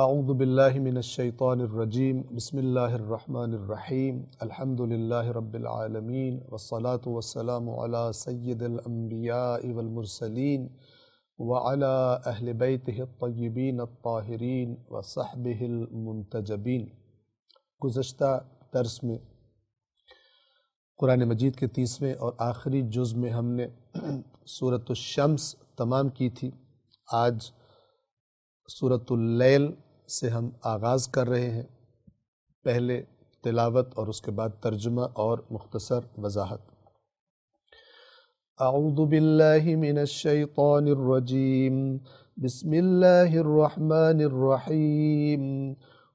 اعوذ باللہ من الشیطان الرجیم بسم اللہ الرحمن الرحیم الحمد للہ رب العالمین والصلاة والسلام علی سید الانبیاء والمرسلین وعلی اہل بیتہ الطیبین الطاہرین وصحبہ المنتجبین۔ گزشتہ درس میں قرآن مجید کے 30ویں اور آخری جز میں ہم نے سورۃ الشمس تمام کی تھی۔ آج سورۃ اللیل سے ہم آغاز کر رہے ہیں، پہلے تلاوت اور اس کے بعد ترجمہ اور مختصر وضاحت۔ اعوذ باللہ من الشیطان الرجیم بسم اللہ الرحمن الرحیم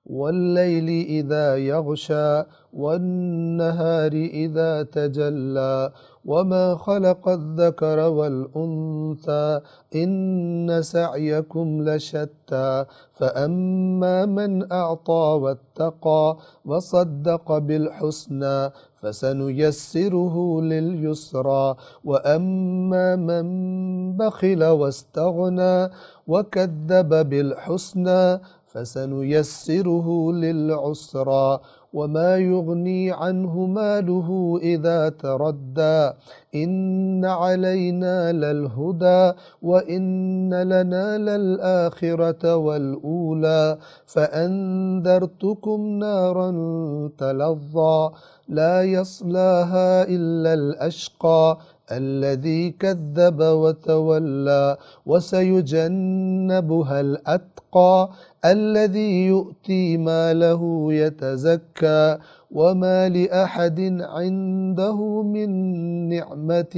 واللیل اذا یغشا والنہار اذا تجلی وما خلق الذکر والانثى ان سعیکم لشتی فاما من اعطى واتقى وصدق بالحسنى فسنيسره لليسرى واما من بخل واستغنى وكذب بالحسنى فسنيسره للعسرى وما يغني عنه ماله إذا تردى إن علينا للهدى وإن لنا للآخرة والأولى فأنذرتكم نارا تلظى لا يصلاها إلا الأشقى الذي كذب وتولى وسيجنبها الأتقى الذي يؤتي ماله يتزكى وما لأحد عنده من نعمة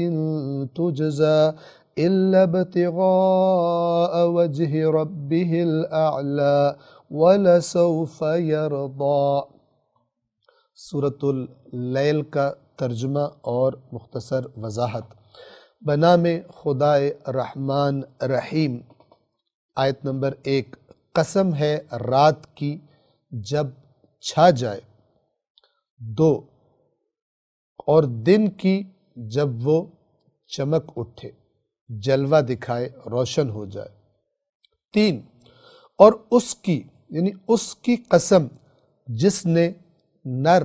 تجزى إلا ابتغاء وجه ربه الأعلى ولسوف يرضى۔ سورۃ اللیل کا ترجمہ اور مختصر وضاحت۔ بنام خدائے رحمان رحیم۔ آیت نمبر 1، قسم ہے رات کی جب چھا جائے، 2، اور دن کی جب وہ چمک اٹھے، جلوہ دکھائے، روشن ہو جائے، 3، اور اس کی یعنی اس کی قسم جس نے نر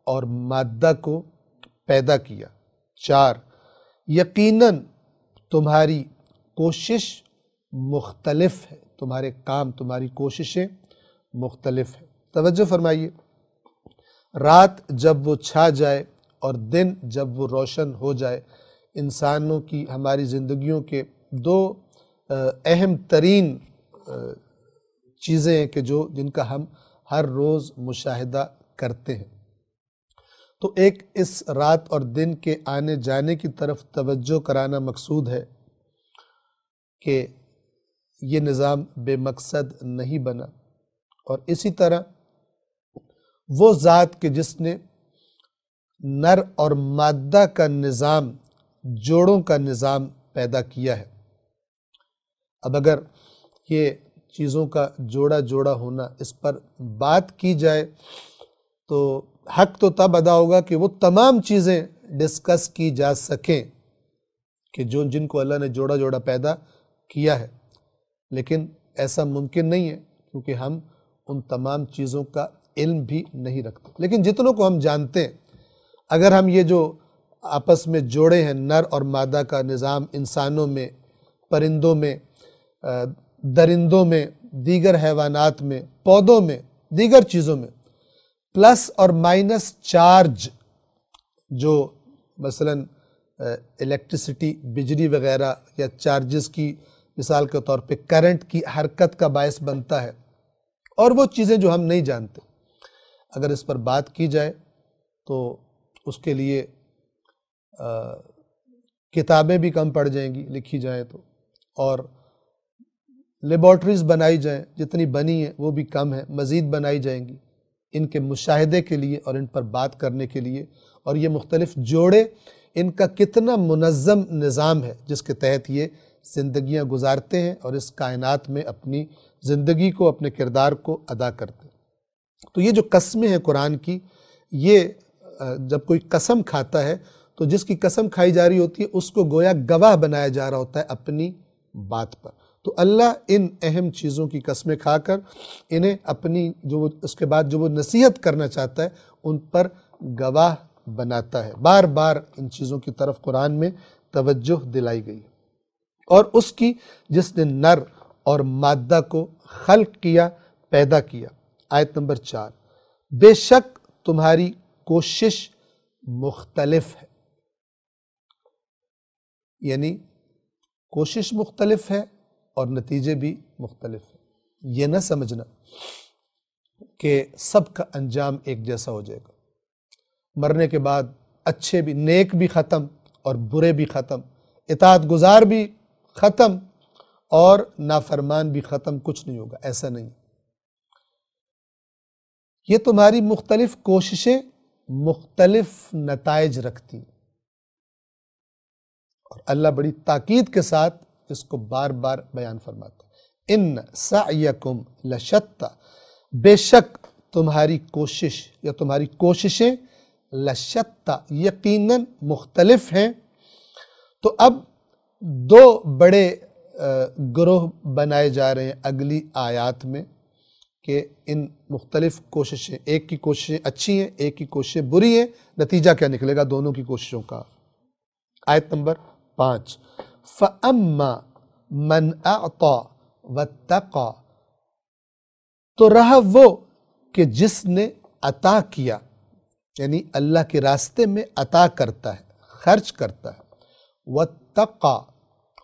اور مادہ کو پیدا کیا، 4، یقیناً تمہاری کوشش مختلف ہے، تمہارے کام، تمہاری کوششیں مختلف ہیں۔ توجہ فرمائیے، رات جب وہ چھا جائے اور دن جب وہ روشن ہو جائے، انسانوں کی ہماری زندگیوں کے دو اہم ترین چیزیں ہیں کہ جن کا ہم ہر روز مشاہدہ کرتے ہیں۔ تو ایک اس رات اور دن کے آنے جانے کی طرف توجہ کرانا مقصود ہے کہ یہ نظام بے مقصد نہیں بنا، اور اسی طرح وہ ذات کہ جس نے نر اور مادہ کا نظام، جوڑوں کا نظام پیدا کیا ہے۔ اب اگر یہ چیزوں کا جوڑا جوڑا ہونا، اس پر بات کی جائے تو حق تو تب ادا ہوگا کہ وہ تمام چیزیں ڈسکس کی جا سکیں کہ جن کو اللہ نے جوڑا جوڑا پیدا کیا ہے، لیکن ایسا ممکن نہیں ہے کیونکہ ہم ان تمام چیزوں کا علم بھی نہیں رکھتے۔ لیکن جتنوں کو ہم جانتے ہیں، اگر ہم یہ جو آپس میں جوڑے ہیں، نر اور مادہ کا نظام، انسانوں میں، پرندوں میں، درندوں میں، دیگر حیوانات میں، پودوں میں، دیگر چیزوں میں، پلس اور مائنس چارج، جو مثلاً الیکٹریسٹی، بجلی وغیرہ، یا چارجز کی مثال کے طور پہ کرنٹ کی حرکت کا باعث بنتا ہے، اور وہ چیزیں جو ہم نہیں جانتے، اگر اس پر بات کی جائے تو اس کے لیے کتابیں بھی کم پڑ جائیں گی لکھی جائیں تو، اور لیبارٹریز بنائی جائیں، جتنی بنی ہیں وہ بھی کم ہیں، مزید بنائی جائیں گی ان کے مشاہدے کے لیے اور ان پر بات کرنے کے لیے، اور یہ مختلف جوڑے، ان کا کتنا منظم نظام ہے جس کے تحت یہ زندگیاں گزارتے ہیں اور اس کائنات میں اپنی زندگی کو، اپنے کردار کو ادا کرتے ہیں۔ تو یہ جو قسمیں ہیں قرآن کی، یہ جب کوئی قسم کھاتا ہے تو جس کی قسم کھائی جا رہی ہوتی ہے اس کو گویا گواہ بنایا جا رہا ہوتا ہے اپنی بات پر۔ تو اللہ ان اہم چیزوں کی قسمیں کھا کر انہیں اپنی اس کے بعد جو وہ نصیحت کرنا چاہتا ہے ان پر گواہ بناتا ہے۔ بار بار ان چیزوں کی طرف قرآن میں توجہ دلائی گئی اور اس کی جس نے نر اور مادہ کو خلق کیا، پیدا کیا۔ آیت نمبر 4، بے شک تمہاری کوشش مختلف ہے، یعنی کوشش مختلف ہے اور نتیجے بھی مختلف ہیں۔ یہ نہ سمجھنا کہ سب کا انجام ایک جیسا ہو جائے گا، مرنے کے بعد اچھے بھی، نیک بھی ختم اور برے بھی ختم، اطاعت گزار بھی ختم اور نافرمان بھی ختم، کچھ نہیں ہوگا، ایسا نہیں۔ یہ تمہاری مختلف کوششیں مختلف نتائج رکھتی ہیں، اور اللہ بڑی تاکید کے ساتھ اس کو بار بار بیان فرماتا ہے۔ ان سعیکم لشتی، بے شک تمہاری کوشش یا تمہاری کوششیں لشتی، یقیناً مختلف ہیں۔ تو اب دو بڑے گروہ بنائے جا رہے ہیں اگلی آیات میں کہ ان مختلف کوششیں، ایک کی کوششیں اچھی ہیں، ایک کی کوششیں بری ہیں، نتیجہ کیا نکلے گا دونوں کی کوششوں کا۔ آیت نمبر 5، فَأَمَّا مَنْ أَعْطَى وَاتَّقَى، تو رہا وہ کہ جس نے عطا کیا، یعنی اللہ کے راستے میں عطا کرتا ہے، خرچ کرتا ہے، وَاتَّقَى،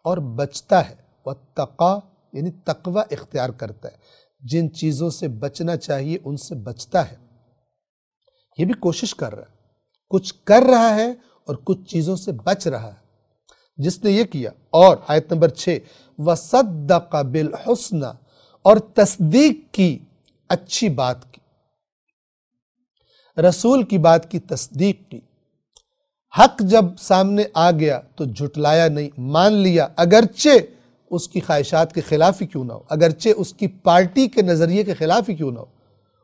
اور بچتا ہے، وَاتَّقَى یعنی تقوی اختیار کرتا ہے، جن چیزوں سے بچنا چاہیے ان سے بچتا ہے، یہ بھی کوشش کر رہا ہے، کچھ کر رہا ہے اور کچھ چیزوں سے بچ رہا ہے، جس نے یہ کیا۔ اور آیت نمبر 6، وَصَدَّقَ بِالْحُسْنَى، اور تصدیق کی، اچھی بات کی، رسول کی بات کی تصدیق کی، حق جب سامنے آ گیا تو جھٹلایا نہیں، مان لیا، اگرچہ اس کی خواہشات کے خلاف ہی کیوں نہ ہو، اگرچہ اس کی پارٹی کے نظریے کے خلاف ہی کیوں نہ ہو،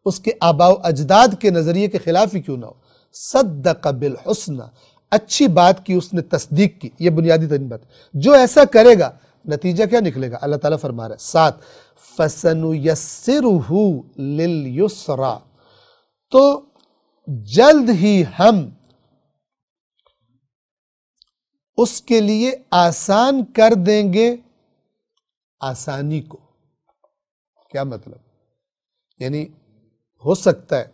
اس کے آباء و اجداد کے نظریے کے خلاف ہی کیوں نہ ہو۔ صدق بالحسنى، اچھی بات کی اس نے تصدیق کی، یہ بنیادی ترین بات۔ جو ایسا کرے گا نتیجہ کیا نکلے گا؟ اللہ تعالیٰ فرما رہا ہے 7، فَسَنُيَسِّرُهُ لِلْيُسْرَى، تو جلد ہی ہم اس کے لیے آسان کر دیں گے آسانی کو۔ کیا مطلب؟ یعنی ہو سکتا ہے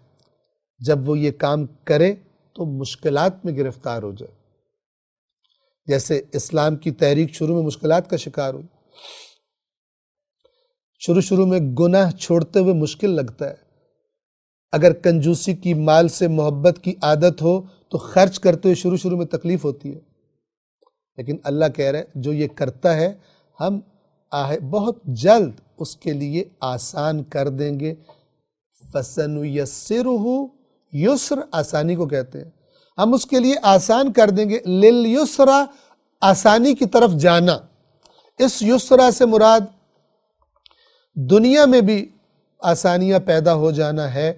جب وہ یہ کام کرے تو مشکلات میں گرفتار ہو جائے، جیسے اسلام کی تحریک شروع میں مشکلات کا شکار ہوئی، شروع میں گناہ چھوڑتے ہوئے مشکل لگتا ہے، اگر کنجوسی کی، مال سے محبت کی عادت ہو تو خرچ کرتے ہوئے شروع میں تکلیف ہوتی ہے، لیکن اللہ کہہ رہے جو یہ کرتا ہے ہم بہت جلد اس کے لیے آسان کر دیں گے۔ فَسَنُيَسِّرُهُ، یسر آسانی کو کہتے ہیں، ہم اس کے لیے آسان کر دیں گے، لِلْيُسْرَى آسانی کی طرف جانا۔ اس یسرا سے مراد دنیا میں بھی آسانیاں پیدا ہو جانا ہے،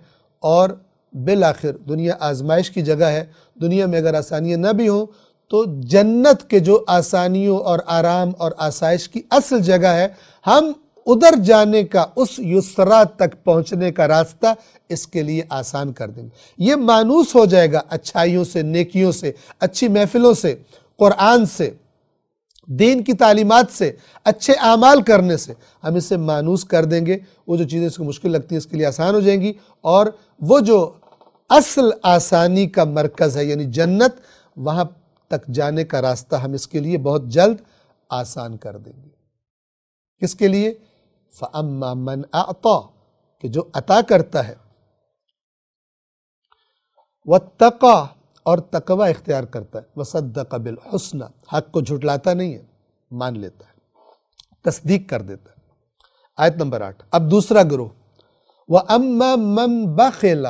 اور بالآخر دنیا آزمائش کی جگہ ہے، دنیا میں اگر آسانیاں نہ بھی ہوں تو جنت کے جو آسانیوں اور آرام اور آسائش کی اصل جگہ ہے، ہم ادھر جانے کا، اس یسرا تک پہنچنے کا راستہ اس کے لیے آسان کر دیں گے۔ یہ مانوس ہو جائے گا اچھائیوں سے، نیکیوں سے، اچھی محفلوں سے، قرآن سے، دین کی تعلیمات سے، اچھے اعمال کرنے سے، ہم اسے مانوس کر دیں گے۔ وہ جو چیزیں اس کو مشکل لگتی ہیں اس کے لیے آسان ہو جائیں گی، اور وہ جو اصل آسانی کا مرکز ہے یعنی جنت، وہاں تک جانے کا راستہ ہم اس کے لیے بہت جلد آسان کر دیں گے۔ کس کے لیے؟ فَأَمَّا مَنْ أَعْطَى، کہ جو عطا کرتا ہے، وَاتَّقَى، اور تقوی اختیار کرتا ہے، وَصَدَّقَ بِالْحُسْنَى، حق کو جھٹلاتا نہیں ہے، مان لیتا ہے، تصدیق کر دیتا ہے۔ آیت نمبر 8، اب دوسرا گروہ، وَأَمَّا مَنْ بَخِلَ،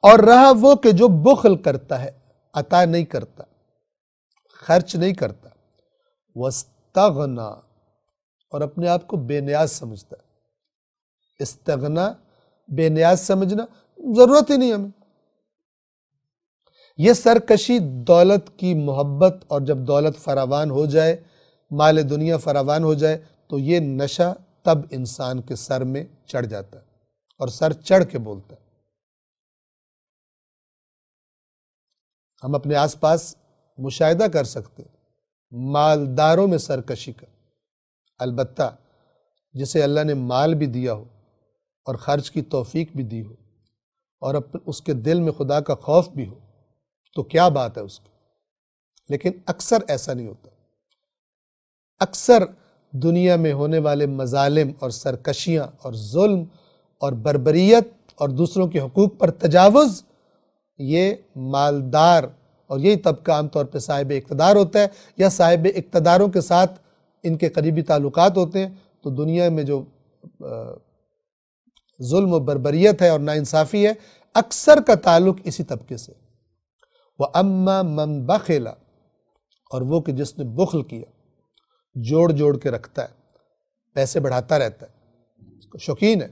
اور رہا وہ کہ جو بخل کرتا ہے، عطا نہیں کرتا، خرچ نہیں کرتا، وَاسْتَغْنَى، اور اپنے آپ کو بے نیاز سمجھتا ہے۔ استغنا، بے نیاز سمجھنا، ضرورت ہی نہیں ہمیں۔ یہ سرکشی دولت کی محبت، اور جب دولت فراوان ہو جائے، مال دنیا فراوان ہو جائے تو یہ نشہ تب انسان کے سر میں چڑھ جاتا ہے اور سر چڑھ کے بولتا ہے۔ ہم اپنے آس پاس مشاہدہ کر سکتے ہیں مالداروں میں سرکشی کا، البتہ جسے اللہ نے مال بھی دیا ہو اور خرچ کی توفیق بھی دی ہو اور اس کے دل میں خدا کا خوف بھی ہو تو کیا بات ہے اس کی، لیکن اکثر ایسا نہیں ہوتا۔ اکثر دنیا میں ہونے والے مظالم اور سرکشیاں اور ظلم اور بربریت اور دوسروں کے حقوق پر تجاوز، یہ مالدار اور یہی طبقہ عام طور پہ صاحب اقتدار ہوتا ہے یا صاحب اقتداروں کے ساتھ ان کے قریبی تعلقات ہوتے ہیں، تو دنیا میں جو ظلم و بربریت ہے اور ناانصافی ہے اکثر کا تعلق اسی طبقے سے۔ وَأَمَّا مَنْ بَخِلَ، اور وہ کہ جس نے بخل کیا، جوڑ جوڑ کے رکھتا ہے، پیسے بڑھاتا رہتا ہے، اس کو شوقین ہے،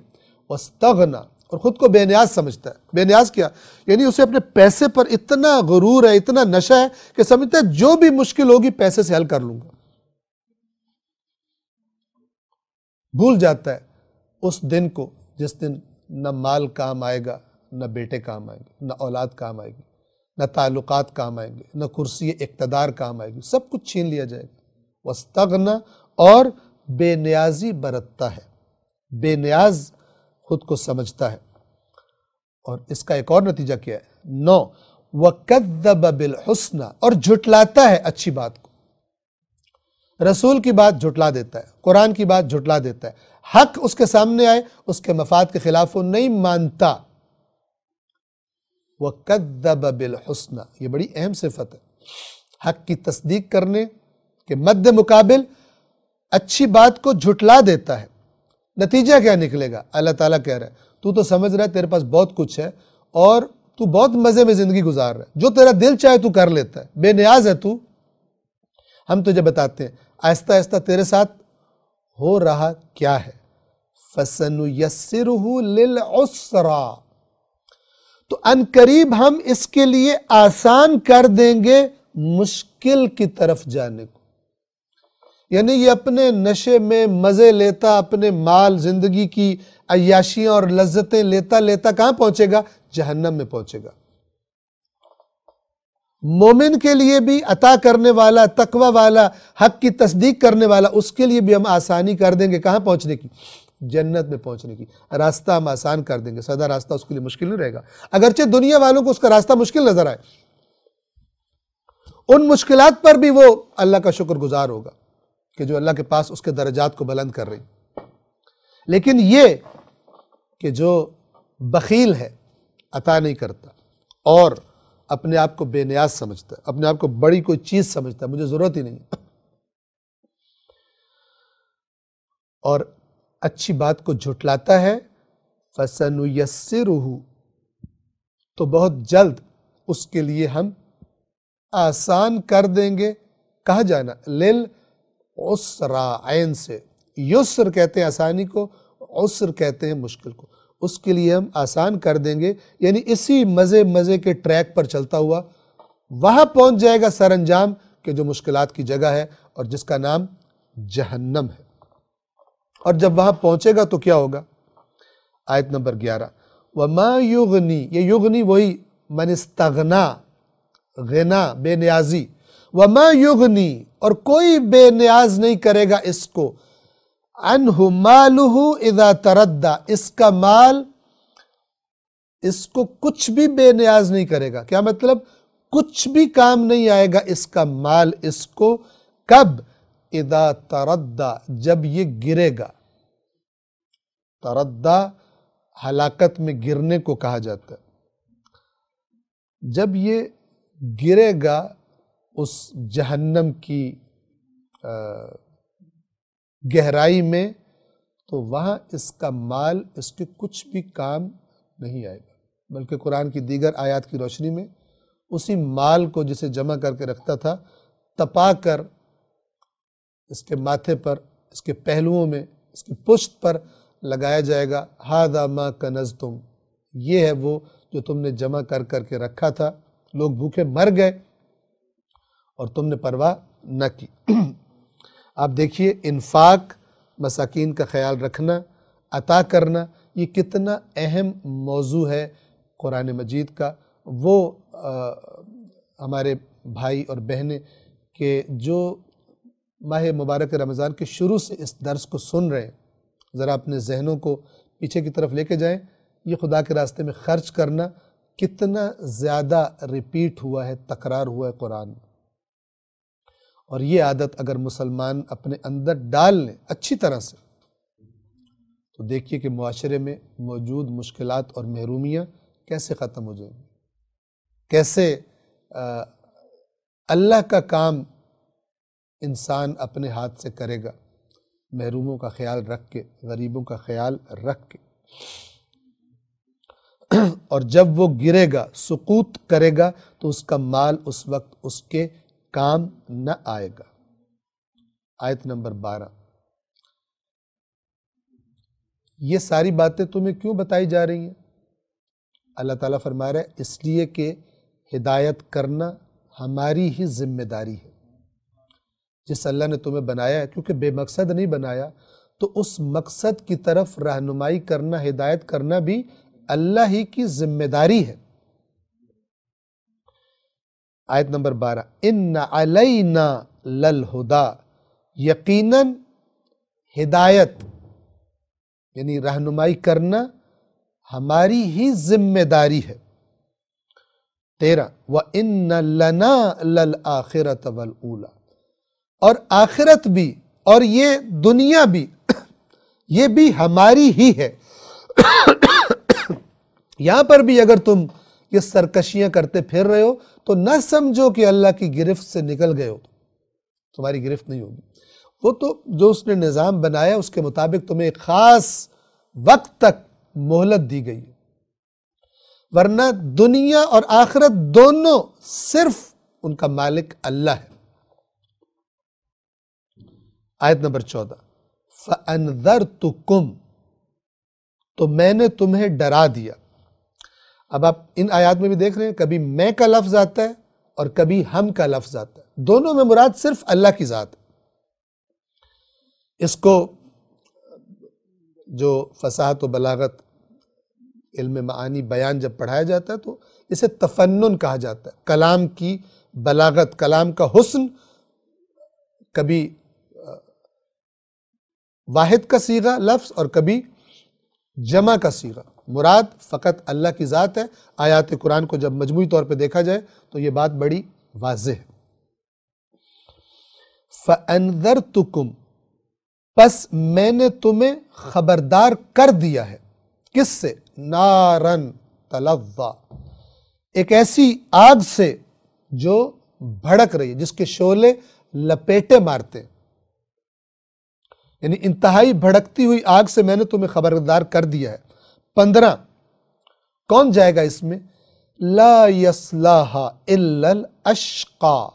وَاسْتَغْنَى، اور خود کو بے نیاز سمجھتا ہے۔ بے نیاز کیا؟ یعنی اسے اپنے پیسے پر اتنا غرور ہے، اتنا نشہ ہے کہ سمجھتا ہے جو بھی مشکل ہوگی پیسے سے حل کر لوں گا۔ بھول جاتا ہے اس دن کو جس دن نہ مال کام آئے گا، نہ بیٹے کام آئیں گے، نہ اولاد کام آئے گی، نہ تعلقات کام آئیں گے، نہ کرسی اقتدار کام آئے گی، سب کچھ چھین لیا جائے گا۔ وَاسْتَغْنَى، اور بے نیازی برتتا ہے، بے نیاز خود کو سمجھتا ہے۔ اور اس کا ایک اور نتیجہ کیا ہے؟ 9، وَكَذَّبَ بِالْحُسْنَى، اور جھٹلاتا ہے اچھی بات کو، رسول کی بات جھٹلا دیتا ہے، قرآن کی بات جھٹلا دیتا ہے، حق اس کے سامنے آئے اس کے مفاد کے خلاف وہ نہیں مانتا۔ وَكَذَّبَ بِالْحُسْنَى، یہ بڑی اہم صفت ہے، حق کی تصدیق کرنے کے مد مقابل اچھی بات کو جھٹلا دیتا ہے۔ نتیجہ کیا نکلے گا؟ اللہ تعالیٰ کہہ رہا ہے تو تو سمجھ رہا ہے تیرے پاس بہت کچھ ہے اور تو بہت مزے میں زندگی گزار رہا ہے، جو تیرا دل چاہے تو کر لیتا ہے، بے نیاز ہے تو۔ ہم تجھے بتاتے ہیں آہستہ آہستہ تیرے ساتھ ہو رہا کیا ہے، فَسَنُيَسِّرُهُ لِلْعُسْرَى، تو ان قریب ہم اس کے لیے آسان کر دیں گے مشکل کی طرف جانے کو۔ یعنی یہ اپنے نشے میں مزے لیتا، اپنے مال زندگی کی عیاشیاں اور لذتیں لیتا لیتا کہاں پہنچے گا؟ جہنم میں پہنچے گا۔ مومن کے لیے بھی عطا کرنے والا، تقوی والا، حق کی تصدیق کرنے والا، اس کے لیے بھی ہم آسانی کر دیں گے کہاں پہنچنے کی؟ جنت میں پہنچنے کی۔ راستہ ہم آسان کر دیں گے، سدا راستہ اس کے لیے مشکل نہیں رہے گا، اگرچہ دنیا والوں کو اس کا راستہ مشکل نظر آئے، ان مشکلات پر بھی وہ اللہ کا شکر گزار ہوگا کہ جو اللہ کے پاس اس کے درجات کو بلند کر رہی۔ لیکن یہ کہ جو بخیل ہے، عطا نہیں کرتا اور اپنے آپ کو بے نیاز سمجھتا ہے، اپنے آپ کو بڑی کوئی چیز سمجھتا ہے، مجھے ضرورت ہی نہیں ہے، اور اچھی بات کو جھٹلاتا ہے، فَسَنُيَسِّرُهُ، تو بہت جلد اس کے لیے ہم آسان کر دیں گے۔ کہاں جانا؟ لِلْعُسْرَى، عین سے، یسر کہتے ہیں آسانی کو، عسر کہتے ہیں مشکل کو، اس کے لیے ہم آسان کر دیں گے، یعنی اسی مزے مزے کے ٹریک پر چلتا ہوا وہاں پہنچ جائے گا سر انجام کہ جو مشکلات کی جگہ ہے اور جس کا نام جہنم ہے۔ اور جب وہاں پہنچے گا تو کیا ہوگا؟ آیت نمبر 11، وَمَا يُغْنِي، یہ یغنی وہی من استغنا، غنا، بے نیازی، وَمَا يُغْنِي، اور کوئی بے نیاز نہیں کرے گا اس کو، عنہ مالہ اذا تردى، اس کا مال اس کو کچھ بھی بے نیاز نہیں کرے گا۔ کیا مطلب؟ کچھ بھی کام نہیں آئے گا اس کا مال اس کو، کب؟ اذا تردى، جب یہ گرے گا۔ تردى ہلاکت میں گرنے کو کہا جاتا ہے۔ جب یہ گرے گا اس جہنم کی گہرائی میں تو وہاں اس کا مال اس کے کچھ بھی کام نہیں آئے گا، بلکہ قرآن کی دیگر آیات کی روشنی میں اسی مال کو جسے جمع کر کے رکھتا تھا تپا کر اس کے ماتھے پر، اس کے پہلوؤں میں، اس کی پشت پر لگایا جائے گا، ھذا ما کنزتم، یہ ہے وہ جو تم نے جمع کر کر کے رکھا تھا، لوگ بھوکے مر گئے اور تم نے پرواہ نہ کی۔ آپ دیکھیے انفاق مساکین کا خیال رکھنا، عطا کرنا، یہ کتنا اہم موضوع ہے قرآن مجید کا۔ وہ ہمارے بھائی اور بہنیں کہ جو ماہ مبارک رمضان کے شروع سے اس درس کو سن رہے ہیں، ذرا اپنے ذہنوں کو پیچھے کی طرف لے کے جائیں۔ یہ خدا کے راستے میں خرچ کرنا کتنا زیادہ ریپیٹ ہوا ہے، تکرار ہوا ہے قرآن میں، اور یہ عادت اگر مسلمان اپنے اندر ڈال لیں اچھی طرح سے تو دیکھیے کہ معاشرے میں موجود مشکلات اور محرومیاں کیسے ختم ہو جائیں گی، کیسے اللہ کا کام انسان اپنے ہاتھ سے کرے گا، محروموں کا خیال رکھ کے، غریبوں کا خیال رکھ کے، اور جب وہ گرے گا، سقوط کرے گا، تو اس کا مال اس وقت اس کے کام نہ آئے گا۔ آیت نمبر 12۔ یہ ساری باتیں تمہیں کیوں بتائی جا رہی ہیں؟ اللہ تعالیٰ فرما رہا ہے اس لیے کہ ہدایت کرنا ہماری ہی ذمہ داری ہے۔ جس اللہ نے تمہیں بنایا ہے، کیونکہ بے مقصد نہیں بنایا، تو اس مقصد کی طرف رہنمائی کرنا، ہدایت کرنا بھی اللہ ہی کی ذمہ داری ہے۔ آیت نمبر 12، ان علینا للہدا، یقیناً ہدایت یعنی رہنمائی کرنا ہماری ہی ذمہ داری ہے۔ 13، وَإِنَّ لَنَا لَلْآخِرَةَ وَالْأُولَى، اور آخرت بھی اور یہ دنیا بھی، یہ بھی ہماری ہی ہے۔ یہاں پر بھی اگر تم یہ سرکشیاں کرتے پھر رہے ہو تو نہ سمجھو کہ اللہ کی گرفت سے نکل گئے ہو، تمہاری گرفت نہیں ہوگی۔ وہ تو جو اس نے نظام بنایا اس کے مطابق تمہیں ایک خاص وقت تک مہلت دی گئی ہے، ورنہ دنیا اور آخرت دونوں صرف ان کا مالک اللہ ہے۔ آیت نمبر 14، فَأَنذَرْتُكُمْ، تو میں نے تمہیں ڈرا دیا۔ اب آپ ان آیات میں بھی دیکھ رہے ہیں، کبھی میں کا لفظ آتا ہے اور کبھی ہم کا لفظ آتا ہے، دونوں میں مراد صرف اللہ کی ذات ہے۔ اس کو جو فصاحت و بلاغت، علم معانی، بیان جب پڑھایا جاتا ہے تو اسے تفنن کہا جاتا ہے، کلام کی بلاغت، کلام کا حسن۔ کبھی واحد کا صیغہ لفظ اور کبھی جمع کا صیغہ، مراد فقط اللہ کی ذات ہے۔ آیات قرآن کو جب مجموعی طور پہ دیکھا جائے تو یہ بات بڑی واضح ہے۔ فَأَنذَرْتُكُمْ، پس میں نے تمہیں خبردار کر دیا ہے، کس سے؟ نارن تلظا، ایک ایسی آگ سے جو بھڑک رہی ہے، جس کے شعلے لپیٹے مارتے ہیں، یعنی انتہائی بھڑکتی ہوئی آگ سے میں نے تمہیں خبردار کر دیا ہے۔ 15، کون جائے گا اس میں؟ لا یصلاھا الا الاشقی،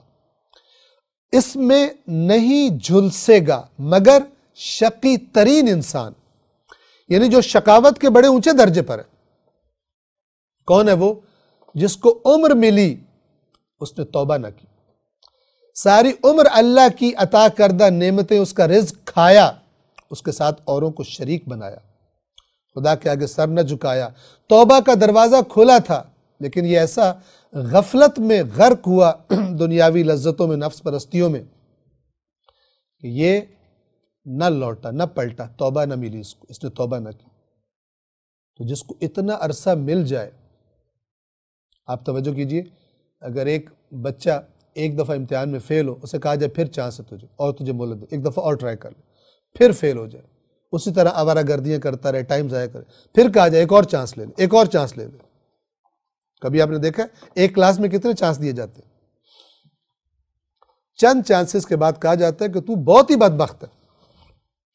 اس میں نہیں جھلسے گا مگر شقی ترین انسان، یعنی جو شقاوت کے بڑے اونچے درجے پر ہے۔ کون ہے وہ؟ جس کو عمر ملی اس نے توبہ نہ کی، ساری عمر اللہ کی عطا کردہ نعمتیں، اس کا رزق کھایا، اس کے ساتھ اوروں کو شریک بنایا، خدا کے آگے سر نہ جھکایا، توبہ کا دروازہ کھلا تھا، لیکن یہ ایسا غفلت میں غرق ہوا دنیاوی لذتوں میں، نفس پرستیوں میں، کہ یہ نہ لوٹا، نہ پلٹا، توبہ نہ ملی اس کو، اس نے توبہ نہ کی۔ تو جس کو اتنا عرصہ مل جائے، آپ توجہ کیجئے، اگر ایک بچہ ایک دفعہ امتحان میں فیل ہو، اسے کہا جائے پھر چانس ہے تجھے، اور تجھے مہلت دے، ایک دفعہ اور ٹرائی کر لے، پھر فیل ہو جائے، اسی طرح آوارہ گردیاں کرتا رہے، ٹائم ضائع کرے، پھر کہا جائے ایک اور چانس لے لے، ایک اور چانس لے لے۔ کبھی آپ نے دیکھا ہے ایک کلاس میں کتنے چانس دیے جاتے ہیں؟ چند چانسز کے بعد کہا جاتا ہے کہ تو بہت ہی بدبخت ہے۔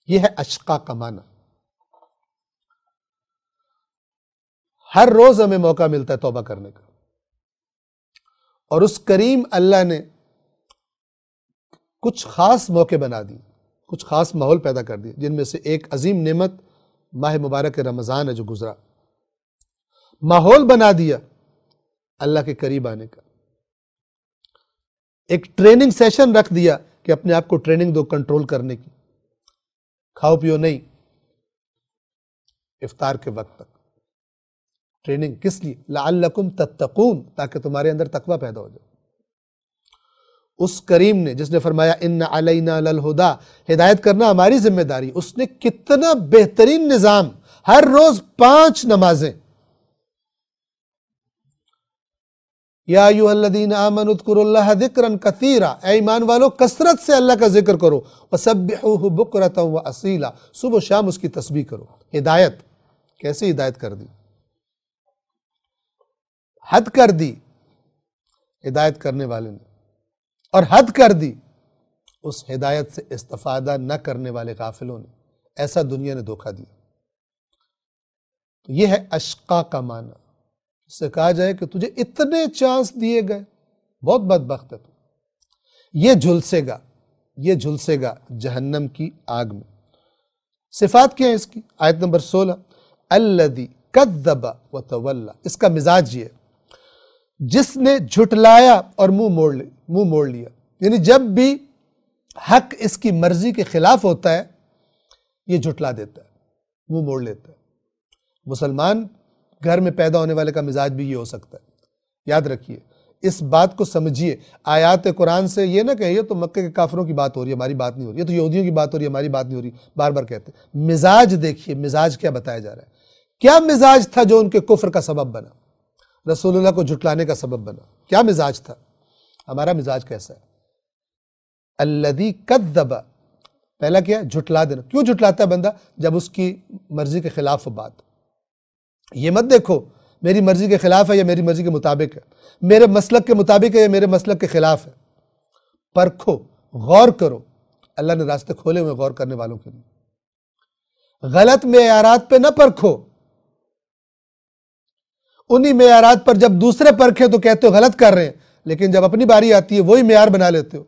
یہ ہے اشقا کا معنی۔ ہر روز ہمیں موقع ملتا ہے توبہ کرنے کا، اور اس کریم اللہ نے کچھ خاص موقع بنا دی، کچھ خاص ماحول پیدا کر دی، جن میں سے ایک عظیم نعمت ماہ مبارک رمضان ہے جو گزرا۔ ماحول بنا دیا اللہ کے قریب آنے کا، ایک ٹریننگ سیشن رکھ دیا کہ اپنے آپ کو ٹریننگ دو کنٹرول کرنے کی، کھاؤ پیو نہیں، افطار کے وقت تک ٹریننگ کس لیے؟ لعلکم تتقون، تاکہ تمہارے اندر تقوی پیدا ہو جائے۔ اس کریم نے جس نے فرمایا ان علینا للہدا، ہدایت کرنا ہماری ذمہ داری، اس نے کتنا بہترین نظام، ہر روز 5 نمازیں۔ یا ایھا الذین آمنوا اذکروا اللہ ذکرا کثیرا، اے ایمان والو کثرت سے اللہ کا ذکر کرو، وسبحوہ بکرۃ واصیلا، صبح و شام اس کی تسبیح کرو۔ ہدایت کیسے ہدایت کر دی؟ حد کر دی ہدایت کرنے والے نے، اور حد کر دی اس ہدایت سے استفادہ نہ کرنے والے غافلوں نے۔ ایسا دنیا نے دھوکہ دیا۔ تو یہ ہے اشقا کا معنی۔ اس سے کہا جائے کہ تجھے اتنے چانس دیے گئے، بہت بدبخت ہے تو، یہ جھلسے گا جہنم کی آگ میں۔ صفات کیا ہیں اس کی؟ آیت نمبر 16، الذی کذب وتولی، اس کا مزاج یہ ہے جس نے جھٹلایا اور منہ موڑ لیا، یعنی جب بھی حق اس کی مرضی کے خلاف ہوتا ہے یہ جھٹلا دیتا ہے، منہ موڑ لیتا ہے۔ مسلمان گھر میں پیدا ہونے والے کا مزاج بھی یہ ہو سکتا ہے۔ یاد رکھیے، اس بات کو سمجھیے، آیات قرآن سے یہ نہ کہیں یہ تو مکے کے کافروں کی بات ہو رہی ہے، ہماری بات نہیں ہو رہی، یہ تو یہودیوں کی بات ہو رہی ہے، ہماری بات نہیں ہو رہی، بار بار کہتے ہیں۔ مزاج دیکھیے، مزاج کیا بتایا جا رہا ہے، کیا مزاج تھا جو ان کے کفر کا سبب بنا، رسول اللہ کو جھٹلانے کا سبب بنا؟ کیا مزاج تھا؟ ہمارا مزاج کیسا ہے؟ الذی کذب، پہلا کیا؟ جھٹلا دینا۔ کیوں جھٹلاتا ہے بندہ؟ جب اس کی مرضی کے خلاف ہو بات۔ یہ مت دیکھو میری مرضی کے خلاف ہے یا میری مرضی کے مطابق ہے، میرے مسلک کے مطابق ہے یا میرے مسلک کے خلاف ہے۔ پرکھو، غور کرو، اللہ نے راستے کھولے ہوئے غور کرنے والوں کے لیے۔ غلط معیارات پہ نہ پرکھو، انہی معیارات پر جب دوسرے پرکھیں تو کہتے ہو غلط کر رہے ہیں، لیکن جب اپنی باری آتی ہے وہی معیار بنا لیتے ہو۔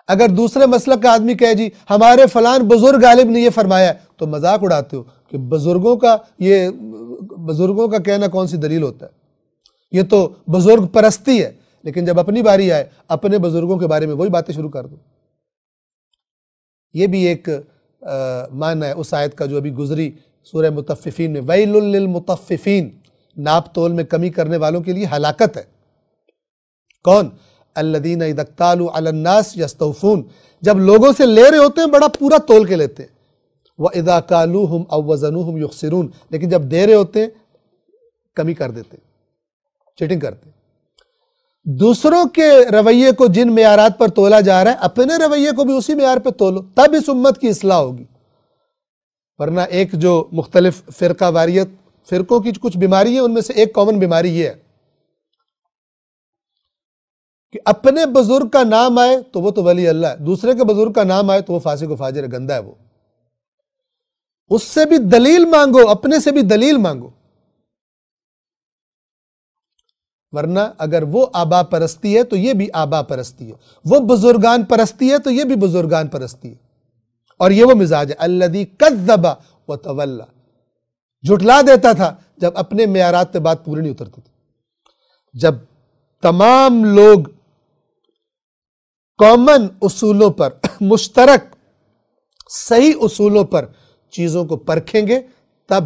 اگر دوسرے مسلک کا آدمی کہے جی ہمارے فلان بزرگ عالم نے یہ فرمایا ہے، تو مذاق اڑاتے ہو کہ بزرگوں کا کہنا کون سی دلیل ہوتا ہے، یہ تو بزرگ پرستی ہے۔ لیکن جب اپنی باری آئے اپنے بزرگوں کے بارے میں وہی باتیں شروع کر دو۔ یہ بھی ایک معنی ہے اس آیت کا جو ابھی گزری سورہ مطففین میں، ویل للمطففین، ناپ تول میں کمی کرنے والوں کے لیے ہلاکت ہے۔ کون؟ الذین اذا اکتالوا علی الناس یستوفون، جب لوگوں سے لے رہے ہوتے ہیں بڑا پورا تول کے لیتے ہیں، وَإِذَا كَالُوهُمْ أَوْ وَزَنُوهُمْ يُخْسِرُونَ، لیکن جب دے رہے ہوتے ہیں کمی کر دیتے ہیں، چیٹنگ کرتے ہیں۔ دوسروں کے رویے کو جن معیارات پر تولا جا رہا ہے اپنے رویے کو بھی اسی معیار پہ تولو، تب اس امت کی اصلاح ہوگی۔ ورنہ ایک جو مختلف فرقہ واریت، فرقوں کی کچھ بیماری ہے، ان میں سے ایک کامن بیماری یہ ہے کہ اپنے بزرگ کا نام آئے تو وہ تو ولی اللہ ہے، دوسرے کے بزرگ کا نام آئے تو وہ فاسق و فاجر ہے، گندہ ہے وہ۔ اس سے بھی دلیل مانگو، اپنے سے بھی دلیل مانگو، ورنہ اگر وہ آبا پرستی ہے تو یہ بھی آبا پرستی ہے، وہ بزرگان پرستی ہے تو یہ بھی بزرگان پرستی ہے۔ اور یہ وہ مزاج ہے الذی کذب وتولی، جھٹلا دیتا تھا جب اپنے معیارات پہ بات پوری نہیں اترتی تھی۔ جب تمام لوگ کامن اصولوں پر، مشترک صحیح اصولوں پر چیزوں کو پرکھیں گے تب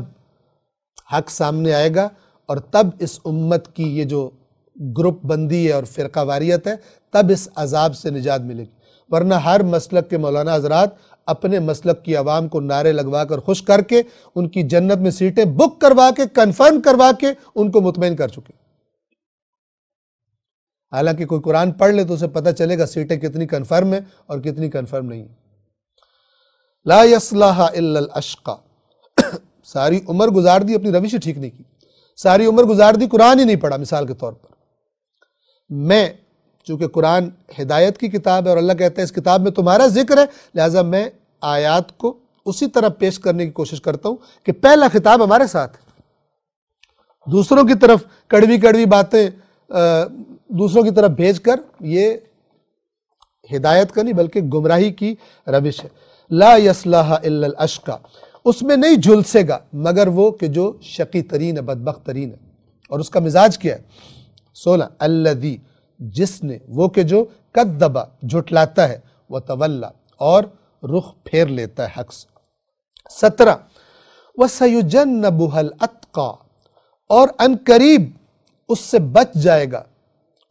حق سامنے آئے گا، اور تب اس امت کی یہ جو گروپ بندی ہے اور فرقہ واریت ہے تب اس عذاب سے نجات ملے گی۔ ورنہ ہر مسلک کے مولانا حضرات اپنے مسلک کی عوام کو نعرے لگوا کر خوش کر کے ان کی جنت میں سیٹیں بک کروا کے، کنفرم کروا کے ان کو مطمئن کر چکے۔ حالانکہ کوئی قرآن پڑھ لے تو اسے پتہ چلے گا سیٹیں کتنی کنفرم ہیں اور کتنی کنفرم نہیں ہیں۔ لا یصلحها الا الاشقى، ساری عمر گزار دی اپنی روش ٹھیک نہیں کی، ساری عمر گزار دی قرآن ہی نہیں پڑھا۔ مثال کے طور پر میں، چونکہ قرآن ہدایت کی کتاب ہے اور اللہ کہتا ہے اس کتاب میں تمہارا ذکر ہے، لہٰذا میں آیات کو اسی طرح پیش کرنے کی کوشش کرتا ہوں کہ پہلا خطاب ہمارے ساتھ، دوسروں کی طرف کڑوی کڑوی باتیں دوسروں کی طرف بھیج کر یہ ہدایت کا نہیں بلکہ گمراہی کی روش ہے۔ لا یصلحها الا الاشقى، اس میں نہیں جھلسے گا مگر وہ کہ جو شقی ترین ہے، بدبخت ترین ہے۔ اور اس کا مزاج کیا ہے؟ 16، الذی، جس نے، وہ کہ جو، کذب، جھٹلاتا ہے، وتولی، اور رخ پھیر لیتا ہے حق سے۔ 17 وَسَيُجَنَّبُهَا الْأَتْقَى، اور ان قریب اس سے بچ جائے گا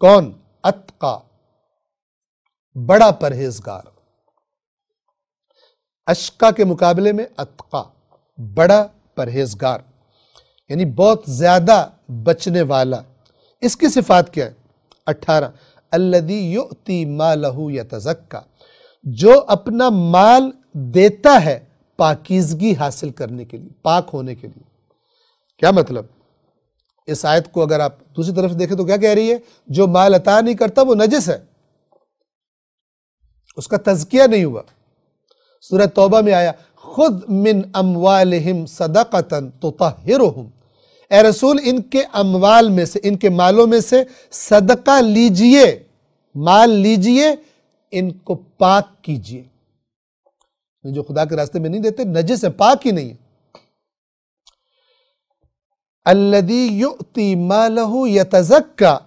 کون؟ اتقا، بڑا پرہیزگار۔ اشقا کے مقابلے میں اتقا، بڑا پرہیزگار، یعنی بہت زیادہ بچنے والا۔ اس کی صفات کیا ہے؟ 18 الذی یؤتی مالہ یتزکا، جو اپنا مال دیتا ہے پاکیزگی حاصل کرنے کے لیے، پاک ہونے کے لیے۔ کیا مطلب؟ اس آیت کو اگر آپ دوسری طرف دیکھیں تو کیا کہہ رہی ہے؟ جو مال عطا نہیں کرتا وہ نجس ہے، اس کا تزکیہ نہیں ہوا۔ سورہ توبہ میں آیا خُذْ مِنْ أَمْوَالِهِمْ صَدَقَةً تُطَهِّرُهُمْ، اے رسول ان کے اموال میں سے، ان کے مالوں میں سے صدقہ لیجئے، مال لیجئے، ان کو پاک کیجئے۔ جو خدا کے راستے میں نہیں دیتے نجس ہے، پاک ہی نہیں ہے۔ الذی یؤتی مالہ یتزکا،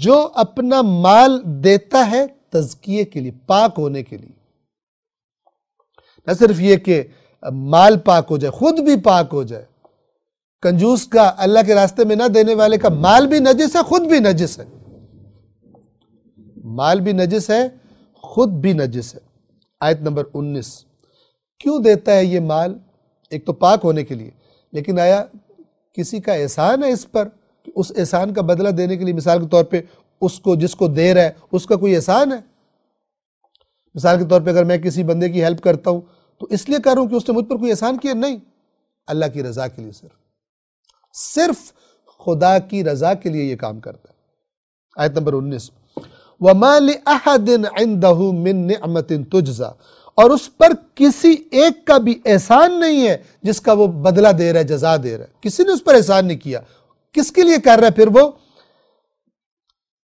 جو اپنا مال دیتا ہے تزکیے کے لیے، پاک ہونے کے لیے۔ نہ صرف یہ کہ مال پاک ہو جائے، خود بھی پاک ہو جائے۔ کنجوس کا، اللہ کے راستے میں نہ دینے والے کا مال بھی نجس ہے، خود بھی نجس ہے۔ مال بھی نجس ہے، خود بھی نجس ہے۔ آیت نمبر 19 کیوں دیتا ہے یہ مال؟ ایک تو پاک ہونے کے لیے، لیکن آیا کسی کا احسان ہے اس پر کہ اس احسان کا بدلہ دینے کے لیے، مثال کے طور پہ اس کو جس کو دے رہا ہے اس کا کوئی احسان ہے؟ مثال کے طور پہ اگر میں کسی بندے کی ہیلپ کرتا ہوں تو اس لیے کر رہا ہوں کہ اس نے مجھ پر کوئی احسان کیا؟ نہیں، اللہ کی رضا کے لیے، صرف خدا کی رضا کے لیے یہ کام کرتا ہے۔ آیت نمبر 19 وَمَا لِأَحَدٍ عِنْدَهُ مِن نِعْمَةٍ تُجْزَى، اور اس پر کسی ایک کا بھی احسان نہیں ہے جس کا وہ بدلہ دے رہا ہے، جزا دے رہا ہے۔ کسی نے اس پر احسان نہیں کیا، کس کے لیے کر رہا ہے پھر وہ؟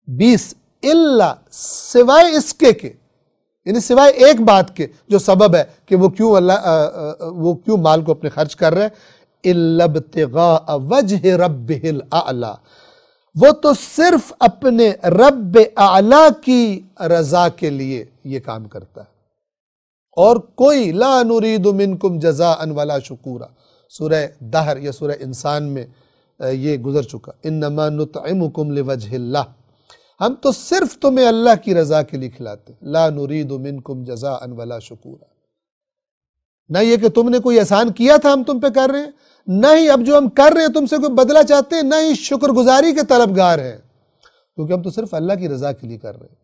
20 الا، سوائے اس کے، یعنی سوائے ایک بات کے جو سبب ہے کہ وہ کیوں مال کو اپنے خرچ کر رہا ہے، الا ابتغاء وجہ ربہ الاعلی، وہ تو صرف اپنے رب اعلی کی رضا کے لیے یہ کام کرتا ہے، اور کوئی لا نرید منکم جزاء ولا شکورا، سورہ دہر یا سورہ انسان میں یہ گزر چکا، انما نطعمکم لوجہ اللہ، ہم تو صرف تمہیں اللہ کی رضا کے لیے کھلاتے، لا نرید منکم جزاء ولا شکورا، نہ یہ کہ تم نے کوئی احسان کیا تھا ہم تم پہ کر رہے ہیں، نہ ہی اب جو ہم کر رہے ہیں تم سے کوئی بدلہ چاہتے ہیں، نہ ہی شکر گزاری کے طلبگار ہیں، کیونکہ ہم تو صرف اللہ کی رضا کے لیے کر رہے ہیں۔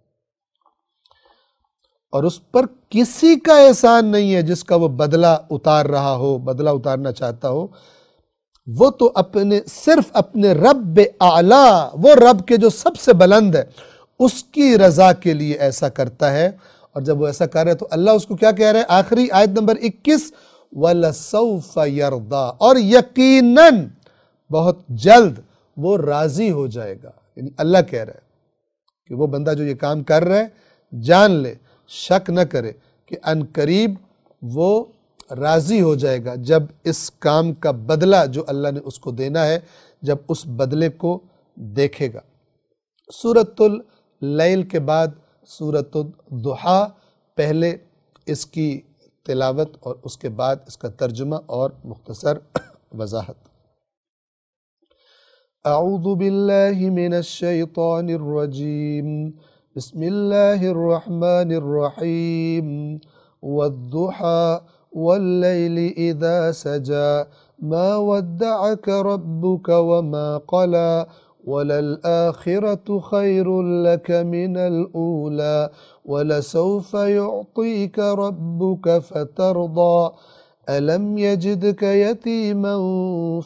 اور اس پر کسی کا احسان نہیں ہے جس کا وہ بدلہ اتار رہا ہو، بدلہ اتارنا چاہتا ہو، وہ تو صرف اپنے رب اعلیٰ، وہ رب کے جو سب سے بلند ہے، اس کی رضا کے لیے ایسا کرتا ہے۔ اور جب وہ ایسا کر رہا ہے تو اللہ اس کو کیا کہہ رہا ہے؟ آخری آیت نمبر 21 وَلَسَوْفَ يَرْضَى، اور یقیناً بہت جلد وہ راضی ہو جائے گا۔ یعنی اللہ کہہ رہا ہے کہ وہ بندہ جو یہ کام کر رہا ہے، جان لے، شک نہ کرے کہ ان قریب وہ راضی ہو جائے گا جب اس کام کا بدلہ جو اللہ نے اس کو دینا ہے، جب اس بدلے کو دیکھے گا۔ سورۃ اللیل کے بعد سورۃ الضحیٰ، پہلے اس کی تلاوت اور اس کے بعد اس کا ترجمہ اور مختصر وضاحت۔ اعوذ باللہ من الشیطان الرجیم، بسم اللہ الرحمن الرحیم، والضحیٰ واللیل اذا سجا، ما ودعک ربک وما قلا، وَلَلْآخِرَةُ خَيْرٌ لَكَ مِنَ الْأُولَى وَلَسَوْفَ يُعْطِيكَ رَبُّكَ فَتَرْضَى أَلَمْ يَجِدْكَ يَتِيمًا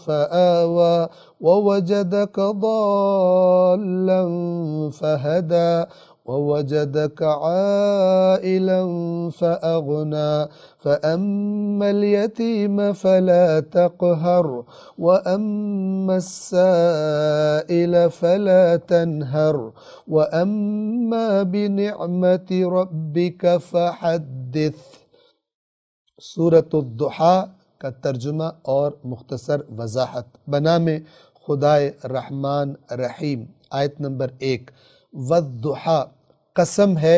فَآوَى وَوَجَدَكَ ضَالًّا فَهَدَى وَوَجَدَكَ عَائِلًا فَأَغْنَى فَأَمَّا الْيَتِيمَ فَلَا تَقْهَرْ وَأَمَّا السَّائِلَ فَلَا تَنْهَرْ وَأَمَّا بِنِعْمَةِ رَبِّكَ فَحَدِّثْ۔ سورۃ الضحیٰ کا ترجمہ اور مختصر وضاحت۔ بنام خدائے رحمان رحیم۔ آیت نمبر 1 والضحیٰ، قسم ہے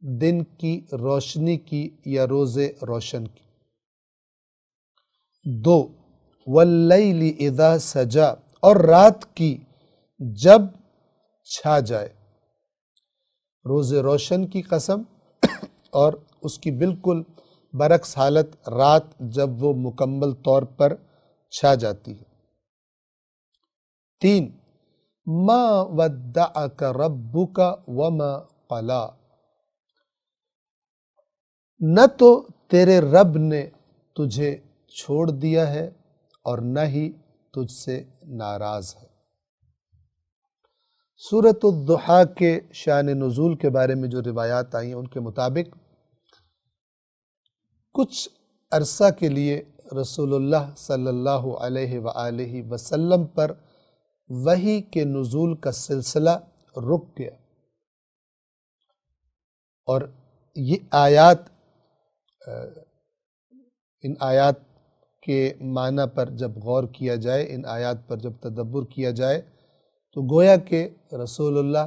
دن کی روشنی کی یا روز روشن کی۔ 2 واللیل اذا سجا، اور رات کی جب چھا جائے۔ روز روشن کی قسم اور اس کی بالکل برعکس حالت رات جب وہ مکمل طور پر چھا جاتی ہے۔ 3 ما ودعک ربک وما قلا، نہ تو تیرے رب نے تجھے چھوڑ دیا ہے اور نہ ہی تجھ سے ناراض ہے۔ سورۃ الضحیٰ کے شان نزول کے بارے میں جو روایات آئی ہیں ان کے مطابق کچھ عرصہ کے لیے رسول اللہ صلی اللہ علیہ وآلہ وسلم پر وحی کے نزول کا سلسلہ رک گیا، اور یہ آیات ان آیات کے معنی پر جب غور کیا جائے، ان آیات پر جب تدبر کیا جائے تو گویا کہ رسول اللہ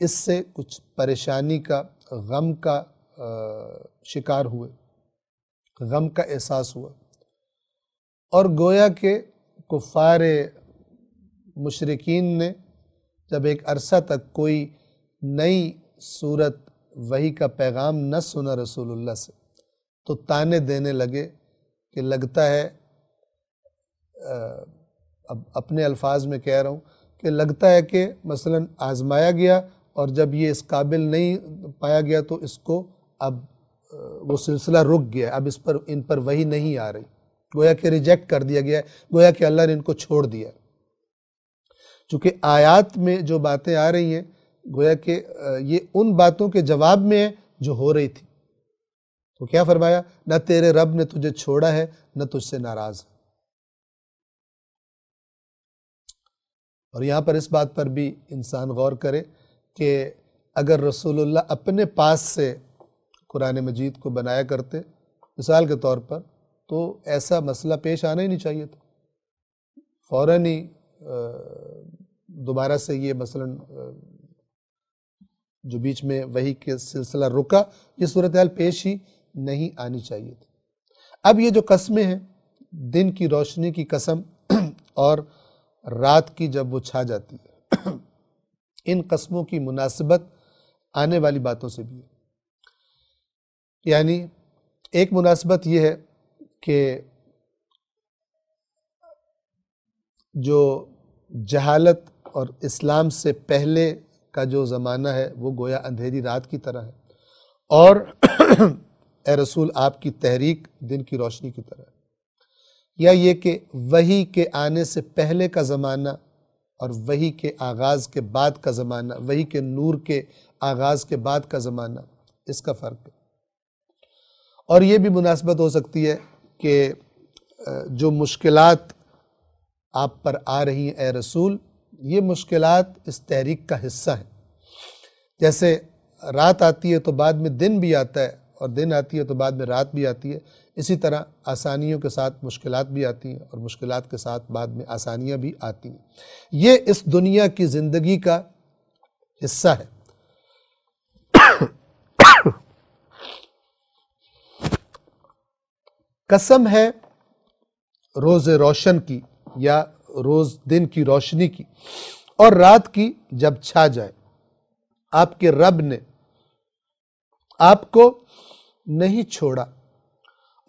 اس سے کچھ پریشانی کا، غم کا شکار ہوئے، غم کا احساس ہوا، اور گویا کہ کفار مشرکین نے جب ایک عرصہ تک کوئی نئی صورت وحی کا پیغام نہ سنا رسول اللہ سے تو تانے دینے لگے کہ لگتا ہے، اب اپنے الفاظ میں کہہ رہا ہوں کہ لگتا ہے کہ مثلا آزمایا گیا اور جب یہ اس قابل نہیں پایا گیا تو اس کو اب وہ سلسلہ رک گیا، اب ان پر وحی نہیں آ رہی، گویا کہ ریجیکٹ کر دیا گیا، گویا کہ اللہ نے ان کو چھوڑ دیا۔ چونکہ آیات میں جو باتیں آ رہی ہیں گویا کہ یہ ان باتوں کے جواب میں ہے جو ہو رہی تھی۔ تو کیا فرمایا؟ نہ تیرے رب نے تجھے چھوڑا ہے نہ تجھ سے ناراض ہے۔ اور یہاں پر اس بات پر بھی انسان غور کرے کہ اگر رسول اللہ اپنے پاس سے قرآن مجید کو بنایا کرتے مثال کے طور پر، تو ایسا مسئلہ پیش آنا ہی نہیں چاہیے تھا، فوراً ہی دوبارہ سے یہ مثلا جو بیچ میں وحی کے سلسلہ رکا، یہ صورتحال پیش ہی نہیں آنی چاہیے تھی۔ اب یہ جو قسمیں ہیں، دن کی روشنی کی قسم اور رات کی جب وہ چھا جاتی ہے، ان قسموں کی مناسبت آنے والی باتوں سے بھی ہے۔ یعنی ایک مناسبت یہ ہے کہ جو جہالت اور اسلام سے پہلے کا جو زمانہ ہے وہ گویا اندھیری رات کی طرح ہے، اور اے رسول آپ کی تحریک دن کی روشنی کی طرح ہے، یا یہ کہ وحی کے آنے سے پہلے کا زمانہ اور وحی کے آغاز کے بعد کا زمانہ، وحی کے نور کے آغاز کے بعد کا زمانہ، اس کا فرق ہے۔ اور یہ بھی مناسبت ہو سکتی ہے کہ جو مشکلات آپ پر آ رہی ہیں اے رسول، یہ مشکلات اس تحریک کا حصہ ہیں۔ جیسے رات آتی ہے تو بعد میں دن بھی آتا ہے، اور دن آتی ہے تو بعد میں رات بھی آتی ہے، اسی طرح آسانیوں کے ساتھ مشکلات بھی آتی ہیں اور مشکلات کے ساتھ بعد میں آسانیاں بھی آتی ہیں۔ یہ اس دنیا کی زندگی کا حصہ ہے۔ قسم ہے روز روشن کی یا روز دن کی روشنی کی اور رات کی جب چھا جائے، آپ کے رب نے آپ کو نہیں چھوڑا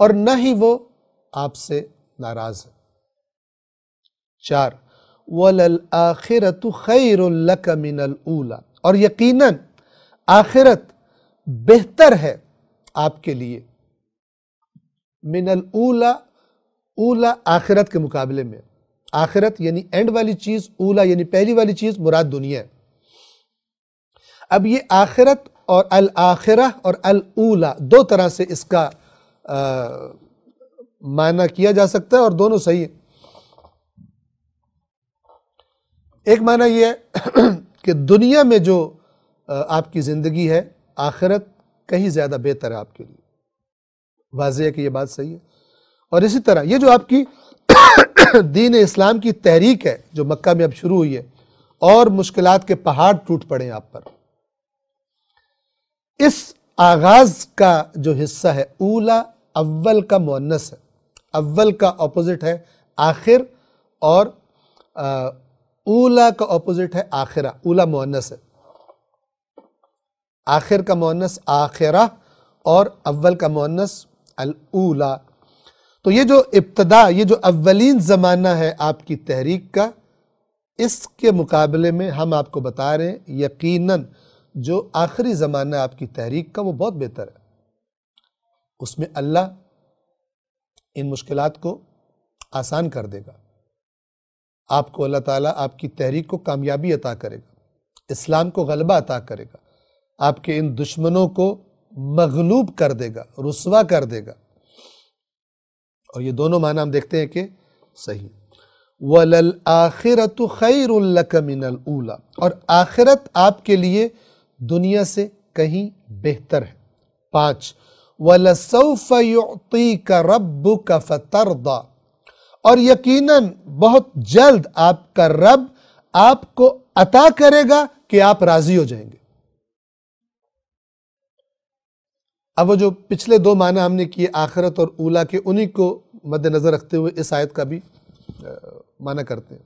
اور نہ ہی وہ آپ سے ناراض ہے۔ 4 وَلَلْآخِرَةُ خَيْرٌ لَكَ مِنَ الْأُولَى، اور یقیناً آخرت بہتر ہے آپ کے لیے، من الاولا، اولا آخرت کے مقابلے میں، آخرت یعنی اینڈ والی چیز، اولا یعنی پہلی والی چیز، مراد دنیا ہے۔ اب یہ آخرت اور الآخرہ اور الاولا دو طرح سے اس کا معنی کیا جا سکتا ہے اور دونوں صحیح ہیں۔ ایک معنی یہ ہے کہ دنیا میں جو آپ کی زندگی ہے، آخرت کہیں زیادہ بہتر ہے آپ کے لیے، واضح ہے کہ یہ بات صحیح ہے۔ اور اسی طرح یہ جو آپ کی دین اسلام کی تحریک ہے جو مکہ میں اب شروع ہوئی ہے، اور مشکلات کے پہاڑ ٹوٹ پڑے ہیں آپ پر، اس آغاز کا جو حصہ ہے اولا، اول کا مؤنث ہے، اول کا اپوزٹ ہے آخر، اور اولا کا اپوزٹ ہے آخرہ، اولا مؤنث ہے، آخر کا مؤنث آخرہ اور اول کا مؤنث الاولا۔ تو یہ جو ابتدا، یہ جو اولین زمانہ ہے آپ کی تحریک کا، اس کے مقابلے میں ہم آپ کو بتا رہے ہیں یقیناً جو آخری زمانہ آپ کی تحریک کا وہ بہت بہتر ہے۔ اس میں اللہ ان مشکلات کو آسان کر دے گا، آپ کو اللہ تعالیٰ آپ کی تحریک کو کامیابی عطا کرے گا، اسلام کو غلبہ عطا کرے گا، آپ کے ان دشمنوں کو مغلوب کر دے گا، رسوا کر دے گا۔ اور یہ دونوں معنی ہم دیکھتے ہیں کہ صحیح۔ وَلَلْآخِرَةُ خَيْرٌ لَكَ مِنَ الْأُولَى، اور آخرت آپ کے لیے دنیا سے کہیں بہتر ہے۔ 5 وَلَسَوْفَ يُعْطِيكَ رَبُّكَ فَتَرْضَى، اور یقیناً بہت جلد آپ کا رب آپ کو عطا کرے گا کہ آپ راضی ہو جائیں گے۔ اب وہ جو پچھلے دو معنی ہم نے کیے آخرت اور اولا کے، انہی کو مد نظر رکھتے ہوئے اس آیت کا بھی معنی کرتے ہیں،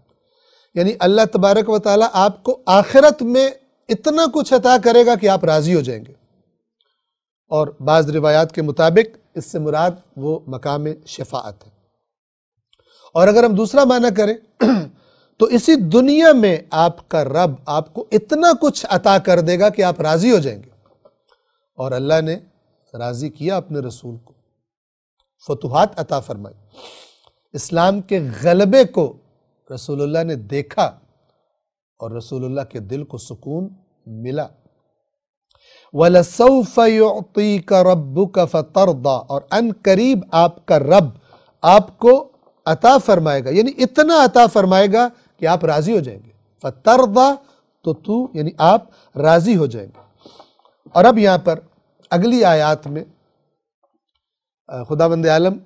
یعنی اللہ تبارک و تعالیٰ آپ کو آخرت میں اتنا کچھ عطا کرے گا کہ آپ راضی ہو جائیں گے، اور بعض روایات کے مطابق اس سے مراد وہ مقام شفاعت ہے۔ اور اگر ہم دوسرا معنی کریں تو اسی دنیا میں آپ کا رب آپ کو اتنا کچھ عطا کر دے گا کہ آپ راضی ہو جائیں گے، اور اللہ نے راضی کیا اپنے رسول کو، فتوحات عطا فرمائی، اسلام کے غلبے کو رسول اللہ نے دیکھا، اور رسول اللہ کے دل کو سکون ملا۔ وَلَسَوْفَ يُعْطِيكَ رَبُّكَ فَتَرْضَى، اور ان قریب آپ کا رب آپ کو عطا فرمائے گا، یعنی اتنا عطا فرمائے گا کہ آپ راضی ہو جائیں گے۔ فَتَرْضَى تو یعنی آپ راضی ہو جائیں گے۔ اور اب یہاں پر اگلی آیات میں خداوند عالم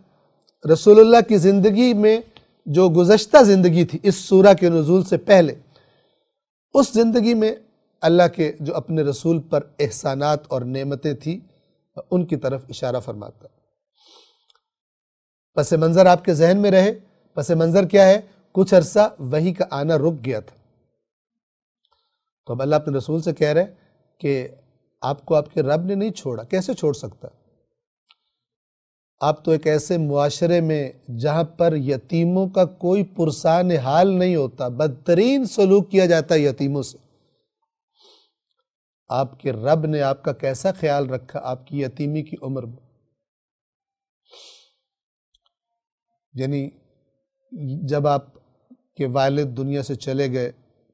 رسول اللہ کی زندگی میں جو گزشتہ زندگی تھی اس سورہ کے نزول سے پہلے، اس زندگی میں اللہ کے جو اپنے رسول پر احسانات اور نعمتیں تھیں ان کی طرف اشارہ فرماتا ہے۔ پس منظر آپ کے ذہن میں رہے، پس منظر کیا ہے؟ کچھ عرصہ وحی کا آنا رک گیا تھا، تو اب اللہ اپنے رسول سے کہہ رہے کہ آپ کو آپ کے رب نے نہیں چھوڑا، کیسے چھوڑ سکتا؟ آپ تو ایک ایسے معاشرے میں جہاں پر یتیموں کا کوئی پرسان حال نہیں ہوتا، بدترین سلوک کیا جاتا ہے یتیموں سے، آپ کے رب نے آپ کا کیسا خیال رکھا آپ کی یتیمی کی عمر میں؟ یعنی جب آپ کے والد دنیا سے چلے گئے،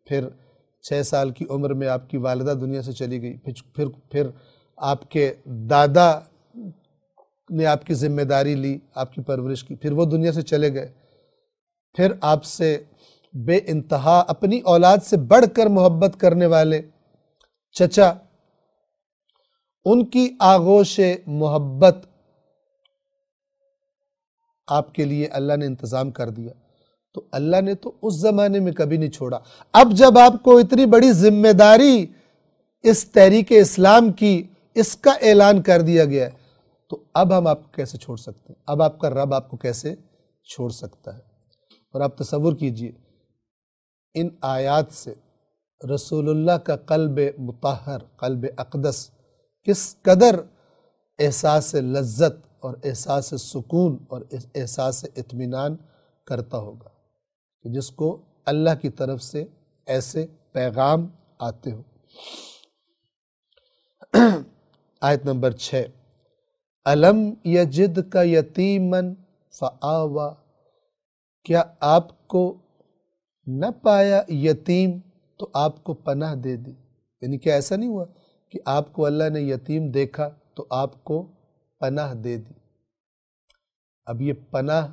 پھر 6 سال کی عمر میں آپ کی والدہ دنیا سے چلی گئی، پھر آپ کے دادا نے آپ کی ذمہ داری لی، آپ کی پرورش کی، پھر وہ دنیا سے چلے گئے، پھر آپ سے بے انتہا اپنی اولاد سے بڑھ کر محبت کرنے والے چچا، ان کی آغوش محبت آپ کے لیے اللہ نے انتظام کر دیا، تو اللہ نے تو اس زمانے میں کبھی نہیں چھوڑا۔ اب جب آپ کو اتنی بڑی ذمہ داری اس تحریک اسلام کی، اس کا اعلان کر دیا گیا ہے، تو اب ہم آپ کو کیسے چھوڑ سکتے ہیں؟ اب آپ کا رب آپ کو کیسے چھوڑ سکتا ہے؟ اور آپ تصور کیجئے ان آیات سے رسول اللہ کا قلب مطہر، قلب اقدس کس قدر احساس لذت اور احساس سکون اور احساس اطمینان کرتا ہوگا، جس کو اللہ کی طرف سے ایسے پیغام آتے ہو۔ آیت نمبر 6 الم یجدک یتیما فآویٰ، کیا آپ کو نہ پایا یتیم تو آپ کو پناہ دے دی؟ یعنی کہ ایسا نہیں ہوا کہ آپ کو اللہ نے یتیم دیکھا تو آپ کو پناہ دے دی۔ اب یہ پناہ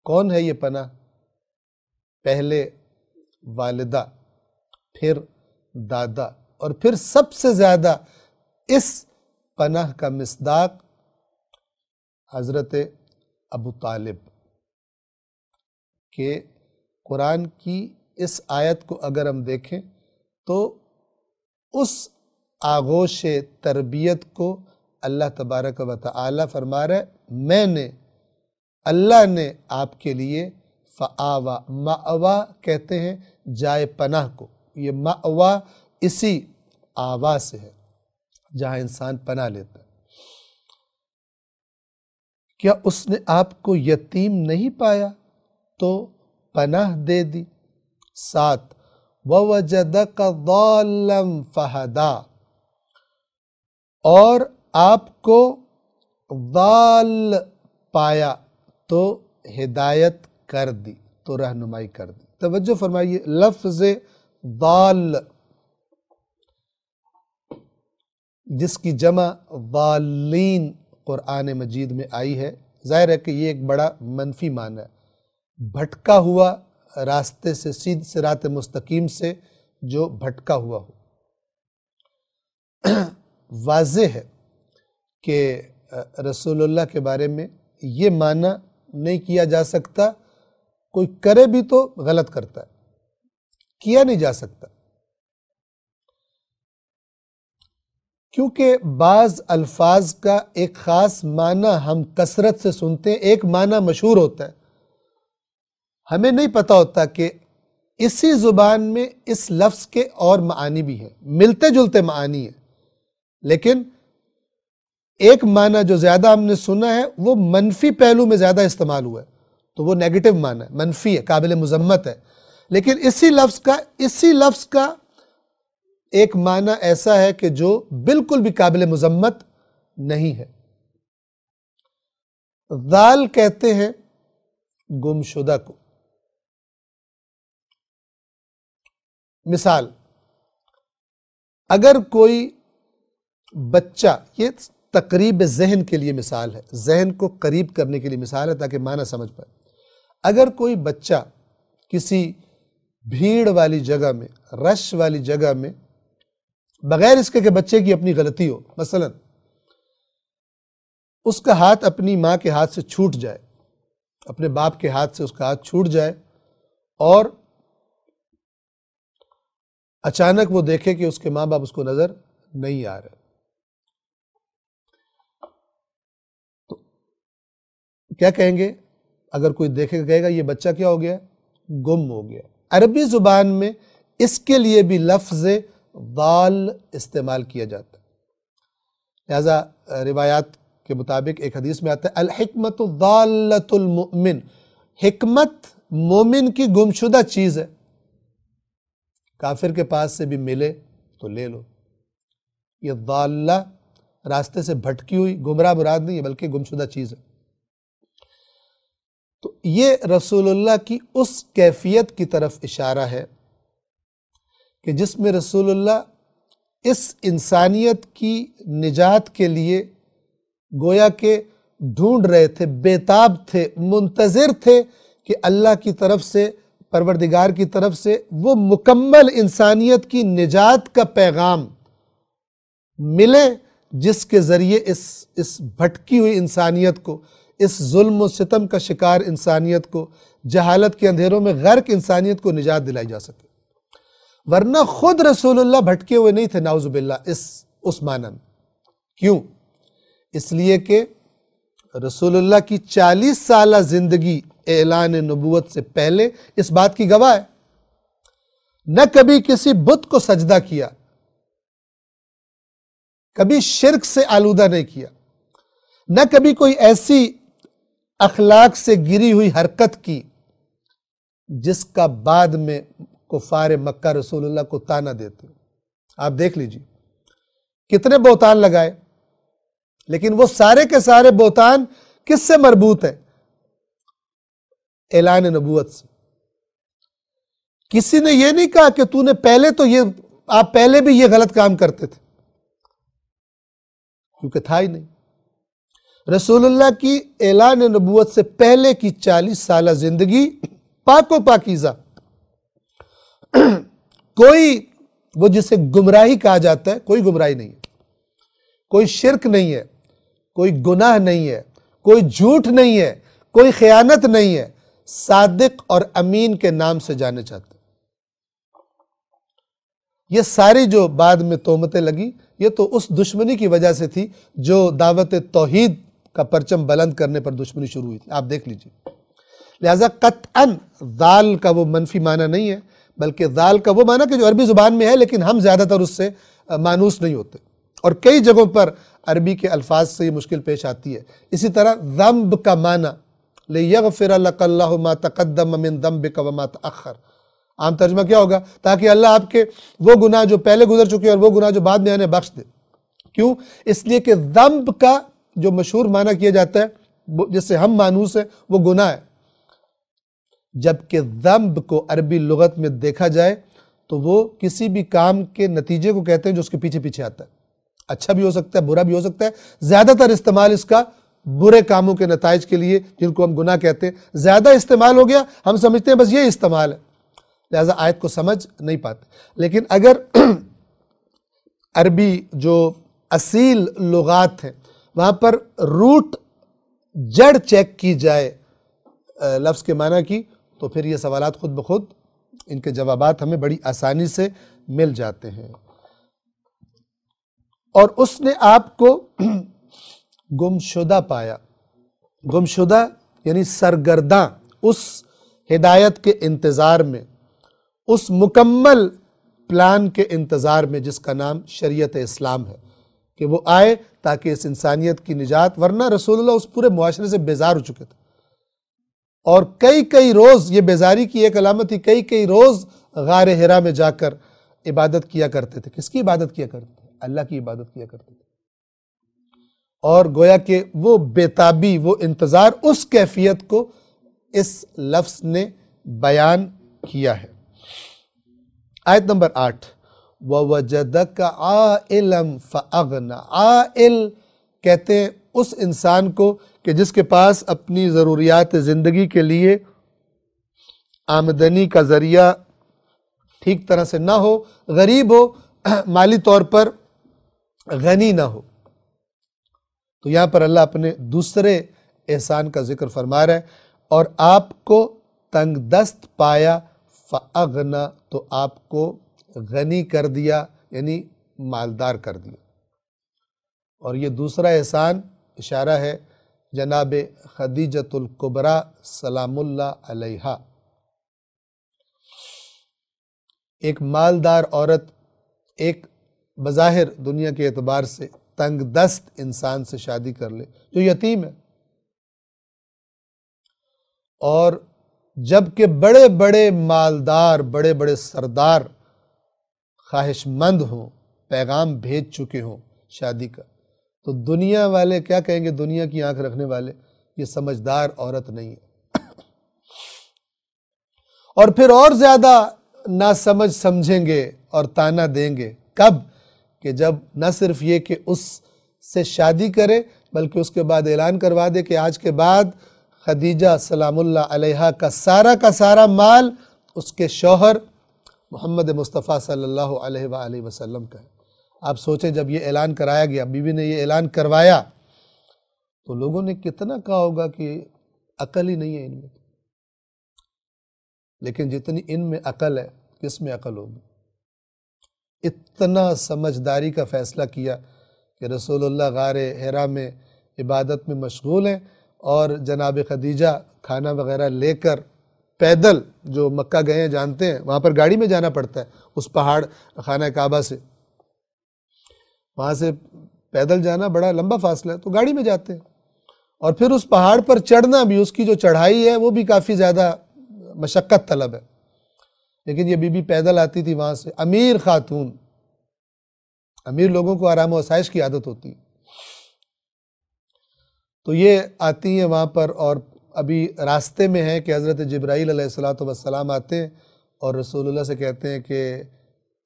کون ہے؟ یہ پناہ پہلے والدہ، پھر دادا، اور پھر سب سے زیادہ اس پناہ کا مصداق حضرت ابو طالب، کہ قرآن کی اس آیت کو اگر ہم دیکھیں تو اس آغوش تربیت کو اللہ تبارک و تعالی فرما رہا ہے اللہ نے آپ کے لیے فآوا، مأوا کہتے ہیں جائے پناہ کو، یہ مأوا اسی آوا سے ہے جہاں انسان پناہ لیتا ہے۔ کیا اس نے آپ کو یتیم نہیں پایا تو پناہ دے دی؟ 7 وَوَجَدَكَ ضَالًّا فَهَدَىٰ، اور آپ کو ضال پایا تو ہدایت کر دی، تو رہنمائی کر دی۔ توجہ فرمائیے، لفظ ضال جس کی جمع ضالین قرآن مجید میں آئی ہے، ظاہر ہے کہ یہ ایک بڑا منفی معنی ہے، بھٹکا ہوا راستے سے، سیدھ صراط مستقیم سے جو بھٹکا ہوا ہو۔ واضح ہے کہ رسول اللہ کے بارے میں یہ معنی نہیں کیا جا سکتا، کوئی کرے بھی تو غلط کرتا ہے، کیا نہیں جا سکتا، کیونکہ بعض الفاظ کا ایک خاص معنی ہم کثرت سے سنتے ہیں، ایک معنی مشہور ہوتا ہے، ہمیں نہیں پتہ ہوتا کہ اسی زبان میں اس لفظ کے اور معانی بھی ہیں، ملتے جلتے معانی ہیں، لیکن ایک معنی جو زیادہ ہم نے سنا ہے وہ منفی پہلو میں زیادہ استعمال ہوا ہے، تو وہ نیگیٹو معنی ہے، منفی ہے، قابل مذمت ہے، لیکن اسی لفظ کا ایک معنی ایسا ہے کہ جو بالکل بھی قابل مذمت نہیں ہے۔ ضال کہتے ہیں گمشدہ کو۔ مثال، اگر کوئی بچہ، یہ تقریب ذہن کے لیے مثال ہے، ذہن کو قریب کرنے کے لیے مثال ہے تاکہ معنی سمجھ پائے، اگر کوئی بچہ کسی بھیڑ والی جگہ میں، رش والی جگہ میں، بغیر اس کے کہ بچے کی اپنی غلطی ہو، مثلا اس کا ہاتھ اپنی ماں کے ہاتھ سے چھوٹ جائے، اپنے باپ کے ہاتھ سے اس کا ہاتھ چھوٹ جائے، اور اچانک وہ دیکھے کہ اس کے ماں باپ اس کو نظر نہیں آ رہے، تو کیا کہیں گے؟ اگر کوئی دیکھے گا کہے گا یہ بچہ کیا ہو گیا؟ گم ہو گیا۔ عربی زبان میں اس کے لیے بھی لفظ ضال استعمال کیا جاتا ہے، لہذا روایات کے مطابق ایک حدیث میں آتا ہے الحکمت ضالۃ المؤمن، حکمت مومن کی گمشدہ چیز ہے، کافر کے پاس سے بھی ملے تو لے لو۔ یہ ضالہ راستے سے بھٹکی ہوئی، گمراہ مراد نہیں ہے بلکہ گمشدہ چیز ہے۔ تو یہ رسول اللہ کی اس کیفیت کی طرف اشارہ ہے کہ جس میں رسول اللہ اس انسانیت کی نجات کے لیے گویا کہ ڈھونڈ رہے تھے، بیتاب تھے، منتظر تھے کہ اللہ کی طرف سے، پروردگار کی طرف سے وہ مکمل انسانیت کی نجات کا پیغام ملے، جس کے ذریعے اس بھٹکی ہوئی انسانیت کو، اس ظلم و ستم کا شکار انسانیت کو، جہالت کے اندھیروں میں غرق انسانیت کو نجات دلائی جا سکے۔ ورنہ خود رسول اللہ بھٹکے ہوئے نہیں تھے، نعوذ باللہ، اس معنی میں۔ کیوں؟ اس لیے کہ رسول اللہ کی 40 سالہ زندگی اعلان نبوت سے پہلے اس بات کی گواہ ہے، نہ کبھی کسی بت کو سجدہ کیا، کبھی شرک سے آلودہ نہیں کیا، نہ کبھی کوئی ایسی اخلاق سے گری ہوئی حرکت کی جس کا بعد میں کفار مکہ رسول اللہ کو تانا دیتے۔ آپ دیکھ لیجئے کتنے بہتان لگائے، لیکن وہ سارے کے سارے بہتان کس سے مربوط ہے؟ اعلان نبوت سے۔ کسی نے یہ نہیں کہا کہ تو نے پہلے تو آپ پہلے بھی یہ غلط کام کرتے تھے، کیونکہ تھا ہی نہیں۔ رسول اللہ کی اعلان نبوت سے پہلے کی 40 سالہ زندگی پاک و پاکیزہ، کوئی وہ جسے گمراہی کہا جاتا ہے، کوئی گمراہی نہیں ہے، کوئی شرک نہیں ہے، کوئی گناہ نہیں ہے، کوئی جھوٹ نہیں ہے، کوئی خیانت نہیں ہے، صادق اور امین کے نام سے جانے چاہتے ہیں۔ یہ ساری جو بعد میں تہمتیں لگی یہ تو اس دشمنی کی وجہ سے تھی جو دعوت توحید کا پرچم بلند کرنے پر دشمنی شروع ہوئی تھی. آپ دیکھ لیجئے. لہٰذا قطعاً ذال کا وہ منفی معنی نہیں ہے، بلکہ ذال کا وہ معنی کہ جو عربی زبان میں ہے لیکن ہم زیادہ تر اس سے مانوس نہیں ہوتے، اور کئی جگہوں پر عربی کے الفاظ سے یہ مشکل پیش آتی ہے. اسی طرح ذنب کا معنی لِیَغْفِرَ لَكَ اللَّهُ مَا تَقَدَّمَ مِن ذَنبِكَ وَمَا تَأَخَّرَ. عام ترجمہ کیا ہوگا؟ تاکہ اللہ آپ کے وہ گناہ جو پہلے گزر چکے اور وہ گناہ جو بعد میں آنے بخش دے. کیوں؟ اس لیے کہ ذنب کا جو مشہور معنی کیا جاتا ہے جس سے ہم مانوس ہیں وہ گناہ ہے، جبکہ ذنب کو عربی لغت میں دیکھا جائے تو وہ کسی بھی کام کے نتیجے کو کہتے ہیں جو اس کے پیچھے پیچھے آتا ہے. اچھا بھی ہو سکتا ہے، برا بھی ہو سکتا ہے. زیادہ تر استعمال اس کا برے کاموں کے نتائج کے لیے جن کو ہم گناہ کہتے ہیں زیادہ استعمال ہو گیا. ہم سمجھتے ہیں بس یہ استعمال ہے، لہذا آیت کو سمجھ نہیں پاتے. لیکن اگر عربی جو اصیل لغات ہیں وہاں پر روٹ جڑ چیک کی جائے لفظ کے معنی کی تو پھر یہ سوالات خود بخود ان کے جوابات ہمیں بڑی آسانی سے مل جاتے ہیں. اور اس نے آپ کو گمشدہ پایا. گمشدہ یعنی سرگرداں اس ہدایت کے انتظار میں، اس مکمل پلان کے انتظار میں جس کا نام شریعت اسلام ہے، کہ وہ آئے تاکہ اس انسانیت کی نجات، ورنہ رسول اللہ اس پورے معاشرے سے بیزار ہو چکے تھے. اور کئی روز یہ بیزاری کی ایک علامت تھی، کئی روز غار حرا میں جا کر عبادت کیا کرتے تھے. کس کی عبادت کیا کرتے تھے؟ اللہ کی عبادت کیا کرتے تھے. اور گویا کہ وہ بیتابی، وہ انتظار، اس کیفیت کو اس لفظ نے بیان کیا ہے. آیت نمبر 8 وَوَجَدَكَ عَائِلًا فَأَغْنَى. عائل کہتے ہیں اس انسان کو کہ جس کے پاس اپنی ضروریات زندگی کے لیے آمدنی کا ذریعہ ٹھیک طرح سے نہ ہو، غریب ہو، مالی طور پر غنی نہ ہو. تو یہاں پر اللہ اپنے دوسرے احسان کا ذکر فرما رہا ہے، اور آپ کو تنگ دست پایا فَأَغْنَى، تو آپ کو غنی کر دیا یعنی مالدار کر دیا. اور یہ دوسرا احسان اشارہ ہے جناب خدیجۃ الکبریٰ سلام اللہ علیہا. ایک مالدار عورت ایک بظاہر دنیا کے اعتبار سے تنگ دست انسان سے شادی کر لے جو یتیم ہے، اور جبکہ بڑے بڑے مالدار، بڑے بڑے سردار خواہش مند ہوں، پیغام بھیج چکے ہوں شادی کا، تو دنیا والے کیا کہیں گے؟ دنیا کی آنکھ رکھنے والے یہ سمجھدار عورت نہیں ہے. اور پھر اور زیادہ ناسمجھ سمجھیں گے اور تانا دیں گے. کب؟ کہ جب نہ صرف یہ کہ اس سے شادی کرے بلکہ اس کے بعد اعلان کروا دے کہ آج کے بعد خدیجہ سلام اللہ علیہا کا سارا مال اس کے شوہر محمد مصطفیٰ صلی اللہ علیہ وآلہ وسلم کا ہے. آپ سوچیں جب یہ اعلان کرایا گیا، بیوی نے یہ اعلان کروایا، تو لوگوں نے کتنا کہا ہوگا کہ عقل ہی نہیں ہے ان میں. لیکن جتنی ان میں عقل ہے کس میں عقل ہوگی؟ اتنا سمجھداری کا فیصلہ کیا کہ رسول اللہ غار حرا میں عبادت میں مشغول ہیں، اور جناب خدیجہ کھانا وغیرہ لے کر پیدل، جو مکہ گئے ہیں جانتے ہیں وہاں پر گاڑی میں جانا پڑتا ہے، اس پہاڑ خانہ کعبہ سے وہاں سے پیدل جانا بڑا لمبا فاصلہ ہے، تو گاڑی میں جاتے ہیں. اور پھر اس پہاڑ پر چڑھنا بھی، اس کی جو چڑھائی ہے وہ بھی کافی زیادہ مشقت طلب ہے. لیکن یہ بی بی پیدل آتی تھی وہاں سے. امیر خاتون، امیر لوگوں کو آرام و آسائش کی عادت ہوتی ہے، تو یہ آتی ہیں وہاں پر، اور ابھی راستے میں ہیں کہ حضرت جبرائیل علیہ السلام آتے ہیں اور رسول اللہ سے کہتے ہیں کہ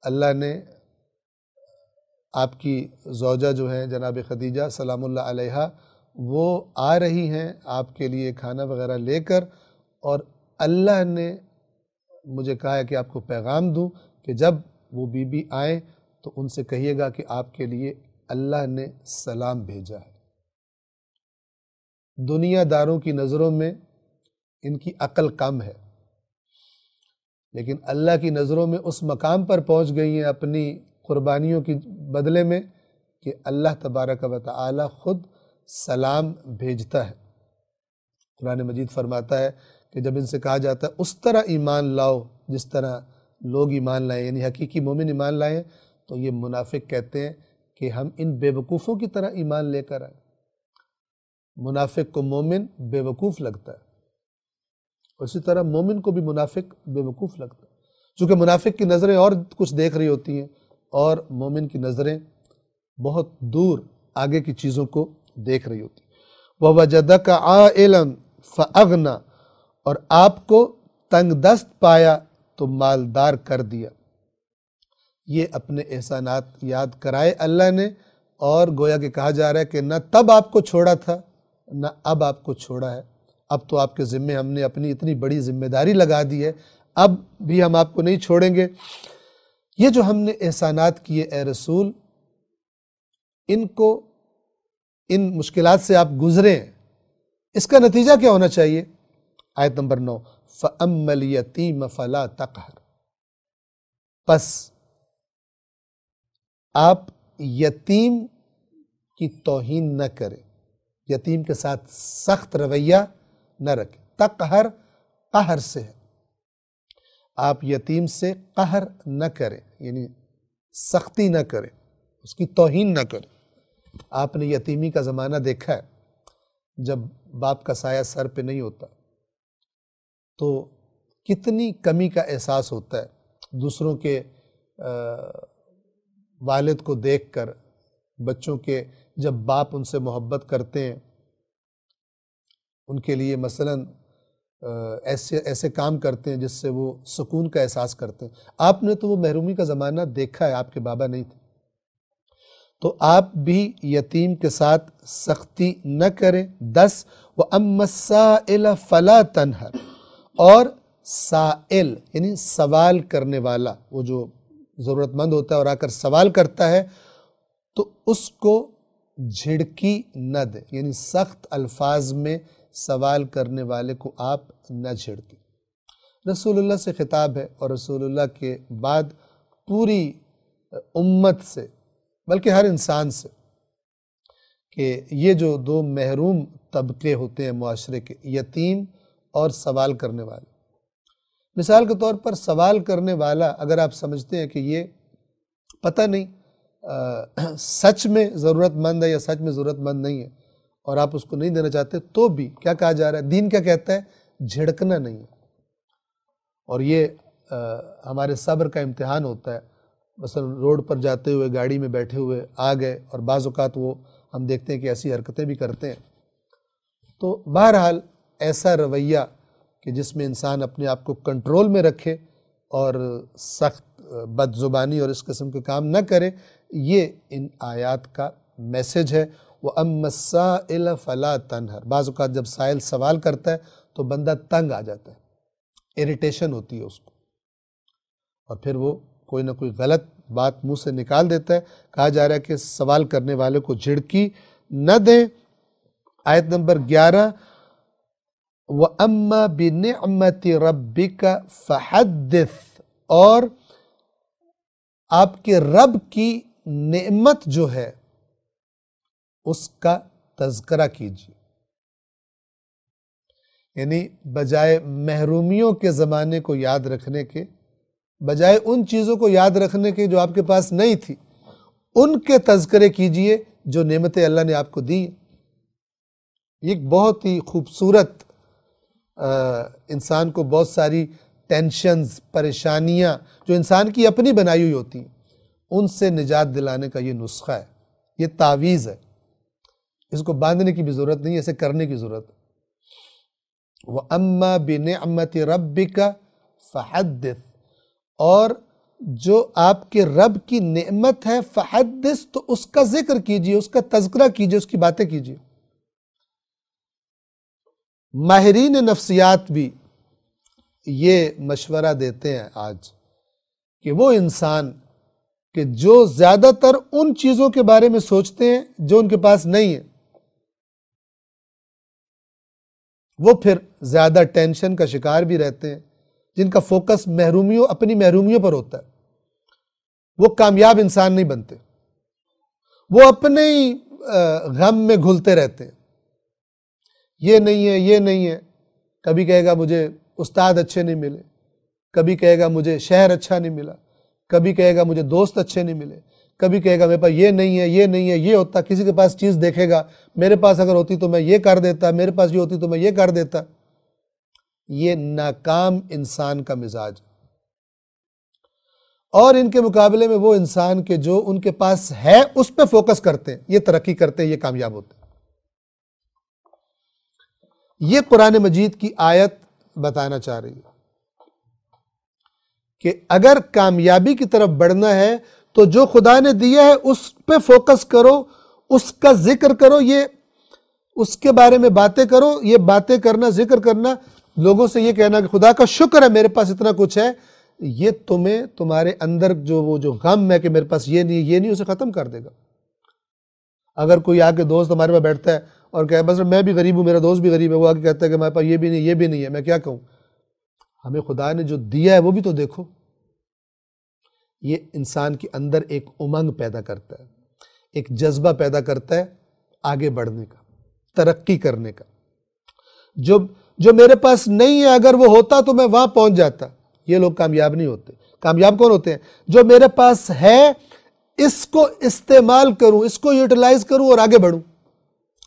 اللہ نے آپ کی زوجہ جو ہیں جناب خدیجہ سلام اللہ علیہا، وہ آ رہی ہیں آپ کے لیے کھانا وغیرہ لے کر، اور اللہ نے مجھے کہا ہے کہ آپ کو پیغام دوں کہ جب وہ بی بی آئیں تو ان سے کہیے گا کہ آپ کے لیے اللہ نے سلام بھیجا ہے. دنیا داروں کی نظروں میں ان کی عقل کم ہے، لیکن اللہ کی نظروں میں اس مقام پر پہنچ گئی ہیں اپنی قربانیوں کی بدلے میں کہ اللہ تبارک و تعالی خود سلام بھیجتا ہے۔ قرآن مجید فرماتا ہے کہ جب ان سے کہا جاتا ہے اس طرح ایمان لاؤ جس طرح لوگ ایمان لائیں، یعنی حقیقی مومن ایمان لائیں، تو یہ منافق کہتے ہیں کہ ہم ان بے وقوفوں کی طرح ایمان لے کر آئیں۔ منافق کو مومن بے وقوف لگتا ہے، اسی طرح مومن کو بھی منافق بے وقوف لگتا ہے، چونکہ منافق کی نظریں اور کچھ دیکھ رہی ہوتی ہیں اور مومن کی نظریں بہت دور آگے کی چیزوں کو دیکھ رہی ہوتی ہیں۔ وَوَجَدَكَ عَائِلًا فَأَغْنَى، اور آپ کو تنگ دست پایا تو مالدار کر دیا۔ یہ اپنے احسانات یاد کرائے اللہ نے، اور گویا کہ کہا جا رہا ہے کہ نہ تب آپ کو چھوڑا تھا نہ اب آپ کو چھوڑا ہے، اب تو آپ کے ذمے ہم نے اپنی اتنی بڑی ذمہ داری لگا دی ہے، اب بھی ہم آپ کو نہیں چھوڑیں گے۔ یہ جو ہم نے احسانات کیے اے رسول، ان مشکلات سے آپ گزرے ہیں، اس کا نتیجہ کیا ہونا چاہیے؟ آیت نمبر 9، فَأَمَّا الْيَتِيمَ فَلَا تَقْهَرْ، پس آپ یتیم کی توہین نہ کریں، یتیم کے ساتھ سخت رویہ نہ رکھیں۔ تقہر قہر سے ہے، آپ یتیم سے قہر نہ کریں، یعنی سختی نہ کریں، اس کی توہین نہ کریں۔ آپ نے یتیمی کا زمانہ دیکھا ہے، جب باپ کا سایہ سر پہ نہیں ہوتا تو کتنی کمی کا احساس ہوتا ہے۔ دوسروں کے والد کو دیکھ کر بچوں کے، جب باپ ان سے محبت کرتے ہیں، ان کے لیے مثلاً ایسے کام کرتے ہیں جس سے وہ سکون کا احساس کرتے ہیں۔ آپ نے تو وہ محرومی کا زمانہ دیکھا ہے، آپ کے بابا نہیں تھے، تو آپ بھی یتیم کے ساتھ سختی نہ کریں۔ 10، وَأَمَّا السَّائِلَ فَلَا تَنْهَرْ، اور سائل یعنی سوال کرنے والا، وہ جو ضرورت مند ہوتا ہے اور آ کر سوال کرتا ہے، تو اس کو جھڑکی نہ دیں، یعنی سخت الفاظ میں سوال کرنے والے کو آپ نہ جھڑکیں۔ رسول اللہ سے خطاب ہے، اور رسول اللہ کے بعد پوری امت سے، بلکہ ہر انسان سے، کہ یہ جو دو محروم طبقے ہوتے ہیں معاشرے کے، یتیم اور سوال کرنے والے۔ مثال کے طور پر سوال کرنے والا، اگر آپ سمجھتے ہیں کہ یہ پتہ نہیں سچ میں ضرورت مند ہے یا سچ میں ضرورت مند نہیں ہے، اور آپ اس کو نہیں دینا چاہتے، تو بھی کیا کہا جا رہا ہے؟ دین کیا کہتا ہے؟ جھڑکنا نہیں ہے۔ اور یہ ہمارے صبر کا امتحان ہوتا ہے۔ مثلا روڈ پر جاتے ہوئے، گاڑی میں بیٹھے ہوئے آ گئے، اور بعض اوقات وہ ہم دیکھتے ہیں کہ ایسی حرکتیں بھی کرتے ہیں، تو بہرحال ایسا رویہ کہ جس میں انسان اپنے آپ کو کنٹرول میں رکھے اور سخت بد زبانی اور اس قسم کے کام نہ کرے، یہ ان آیات کا میسج ہے۔ وَأَمَّا السَّائِلَ فَلَا تَنْهَرْ، بعض اوقات جب سائل سوال کرتا ہے تو بندہ تنگ آ جاتا ہے، اریٹیشن ہوتی ہے اس کو، اور پھر وہ کوئی نہ کوئی غلط بات منہ سے نکال دیتا ہے۔ کہا جا رہا ہے کہ سوال کرنے والے کو جھڑکی نہ دیں۔ آیت نمبر 11، وَأَمَّا بِنِعْمَةِ رَبِّكَ فَحَدِّثْ، اور آپ کے رب کی نعمت جو ہے اس کا تذکرہ کیجیے، یعنی بجائے محرومیوں کے زمانے کو یاد رکھنے کے، بجائے ان چیزوں کو یاد رکھنے کے جو آپ کے پاس نہیں تھی، ان کے تذکرے کیجئے جو نعمتیں اللہ نے آپ کو دی۔ یہ ایک بہت ہی خوبصورت، انسان کو بہت ساری ٹینشنز، پریشانیاں جو انسان کی اپنی بنائی ہوئی ہوتی ہیں، ان سے نجات دلانے کا یہ نسخہ ہے، یہ تعویذ ہے۔ اس کو باندھنے کی بھی ضرورت نہیں ہے، اسے کرنے کی ضرورت ہے۔ وَأَمَّا بِنِعْمَةِ رَبِّكَ فَحَدِّثْ، اور جو آپ کے رب کی نعمت ہے، فحدث، تو اس کا ذکر کیجئے، اس کا تذکرہ کیجئے، اس کی باتیں کیجئے۔ ماہرین نفسیات بھی یہ مشورہ دیتے ہیں آج کہ وہ انسان کہ جو زیادہ تر ان چیزوں کے بارے میں سوچتے ہیں جو ان کے پاس نہیں ہے، وہ پھر زیادہ ٹینشن کا شکار بھی رہتے ہیں، جن کا فوکس اپنی محرومیوں پر ہوتا ہے، وہ کامیاب انسان نہیں بنتے، وہ اپنے ہی غم میں گھلتے رہتے ہیں، یہ نہیں ہے، یہ نہیں ہے، کبھی کہے گا مجھے استاد اچھے نہیں ملے، کبھی کہے گا مجھے شہر اچھا نہیں ملا، کبھی کہے گا مجھے دوست اچھے نہیں ملے، کبھی کہے گا میرے پاس یہ نہیں ہے، یہ نہیں ہے، یہ ہوتا، کسی کے پاس چیز دیکھے گا میرے پاس اگر ہوتی تو میں یہ کر دیتا، میرے پاس یہ ہوتی تو میں یہ کر دیتا۔ یہ ناکام انسان کا مزاج، اور ان کے مقابلے میں وہ انسان کے جو ان کے پاس ہے اس پہ فوکس کرتے ہیں، یہ ترقی کرتے ہیں، یہ کامیاب ہوتے ہیں۔ یہ قرآن مجید کی آیت بتانا چاہ رہی ہے کہ اگر کامیابی کی طرف بڑھنا ہے تو جو خدا نے دیا ہے اس پہ فوکس کرو، اس کا ذکر کرو، یہ اس کے بارے میں باتیں کرو، یہ باتیں کرنا، ذکر کرنا، لوگوں سے یہ کہنا کہ خدا کا شکر ہے میرے پاس اتنا کچھ ہے، یہ تمہیں تمہارے اندر جو غم ہے کہ میرے پاس یہ نہیں، یہ نہیں، اسے ختم کر دے گا۔ اگر کوئی آ کے دوست ہمارے پاس بیٹھتا ہے اور کہے بس میں بھی غریب ہوں، میرا دوست بھی غریب ہے، وہ آ کے کہتا ہے کہ ہمارے پاس یہ بھی نہیں، یہ بھی نہیں ہے، میں کیا کہوں؟ ہمیں خدا نے جو دیا ہے وہ بھی تو دیکھو۔ یہ انسان کے اندر ایک امنگ پیدا کرتا ہے، ایک جذبہ پیدا کرتا ہے آگے بڑھنے کا، ترقی کرنے کا۔ جو میرے پاس نہیں ہے اگر وہ ہوتا تو میں وہاں پہنچ جاتا، یہ لوگ کامیاب نہیں ہوتے۔ کامیاب کون ہوتے ہیں؟ جو میرے پاس ہے اس کو استعمال کروں، اس کو یوٹیلائز کروں اور آگے بڑھوں،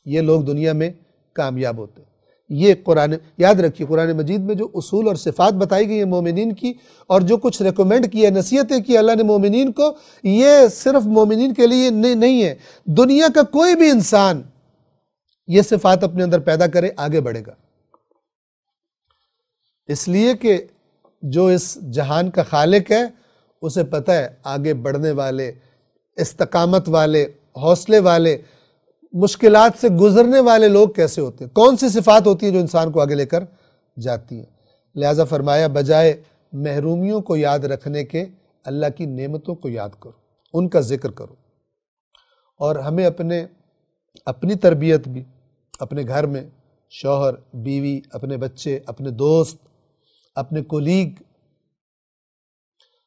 یہ لوگ دنیا میں کامیاب ہوتے ہیں۔ یہ قرآن یاد رکھیے، قرآن مجید میں جو اصول اور صفات بتائی گئی ہیں مومنین کی، اور جو کچھ ریکومنڈ کیا، نصیحتیں کی اللہ نے مومنین کو، یہ صرف مومنین کے لیے نہیں ہے، دنیا کا کوئی بھی انسان یہ صفات اپنے اندر پیدا کرے آگے بڑھے گا۔ اس لیے کہ جو اس جہان کا خالق ہے اسے پتہ ہے آگے بڑھنے والے، استقامت والے، حوصلے والے، مشکلات سے گزرنے والے لوگ کیسے ہوتے ہیں، کون سی صفات ہوتی ہیں جو انسان کو آگے لے کر جاتی ہیں۔ لہٰذا فرمایا بجائے محرومیوں کو یاد رکھنے کے اللہ کی نعمتوں کو یاد کرو، ان کا ذکر کرو، اور ہمیں اپنی تربیت بھی اپنے گھر میں، شوہر، بیوی، اپنے بچے، اپنے دوست، اپنے کولیگ،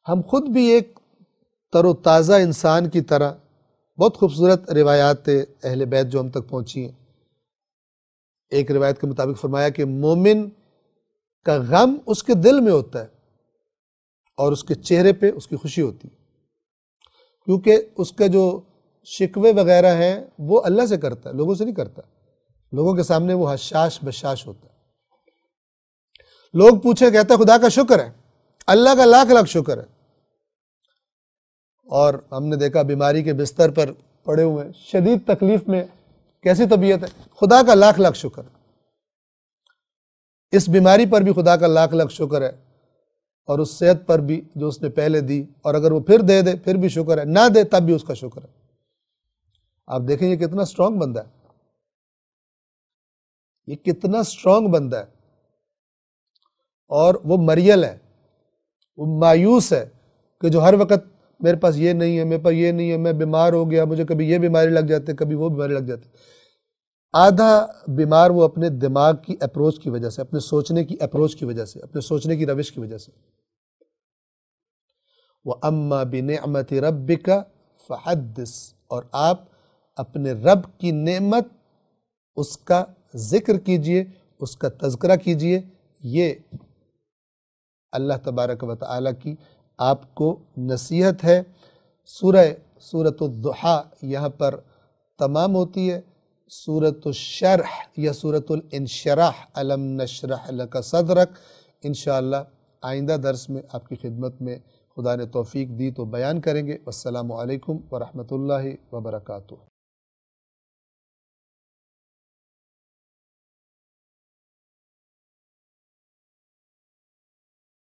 ہم خود بھی ایک تر و تازہ انسان کی طرح، بہت خوبصورت روایات اہل بیت جو ہم تک پہنچی ہیں۔ ایک روایت کے مطابق فرمایا کہ مومن کا غم اس کے دل میں ہوتا ہے اور اس کے چہرے پہ اس کی خوشی ہوتی ہے، کیونکہ اس کا جو شکوے وغیرہ ہیں وہ اللہ سے کرتا ہے، لوگوں سے نہیں کرتا۔ لوگوں کے سامنے وہ حشاش بشاش ہوتا ہے۔ لوگ پوچھیں، کہتا ہے خدا کا شکر ہے، اللہ کا لاکھ لاکھ شکر ہے، اور ہم نے دیکھا بیماری کے بستر پر پڑے ہوئے ہیں، شدید تکلیف میں، کیسی طبیعت ہے، خدا کا لاکھ لاکھ شکر ہے۔ اس بیماری پر بھی خدا کا لاکھ لاکھ شکر ہے، اور اس صحت پر بھی جو اس نے پہلے دی، اور اگر وہ پھر دے پھر بھی شکر ہے، نہ دے تب بھی اس کا شکر ہے۔ آپ دیکھیں یہ کتنا سٹرونگ بندہ ہے، یہ کتنا سٹرونگ بندہ ہے، اور وہ مریل ہے، وہ مایوس ہے کہ جو ہر وقت میرے پاس یہ نہیں ہے، میرے پاس یہ نہیں ہے، میں بیمار ہو گیا، مجھے کبھی یہ بیماری لگ جاتی، کبھی وہ بیماری لگ جاتی۔ آدھا بیمار وہ اپنے دماغ کی اپروچ کی وجہ سے، اپنے سوچنے کی اپروچ کی وجہ سے، اپنے سوچنے کی روش کی وجہ سے۔ وَأَمَّا بِنِعْمَةِ رَبِّكَ فَحَدِّثْ، اور آپ اپنے رب کی نعمت، اس کا ذکر کیجئے، اس کا تذکرہ کیجئے۔ یہ اللہ تبارک و تعالیٰ کی آپ کو نصیحت ہے۔ سورۃ الضحیٰ یہاں پر تمام ہوتی ہے۔ سورۃ الشرح یا سورۃ الانشراح، الم نشرح لک صدرک، انشاءاللہ آئندہ درس میں آپ کی خدمت میں خدا نے توفیق دی تو بیان کریں گے۔ والسلام علیکم ورحمۃ اللہ وبرکاتہ۔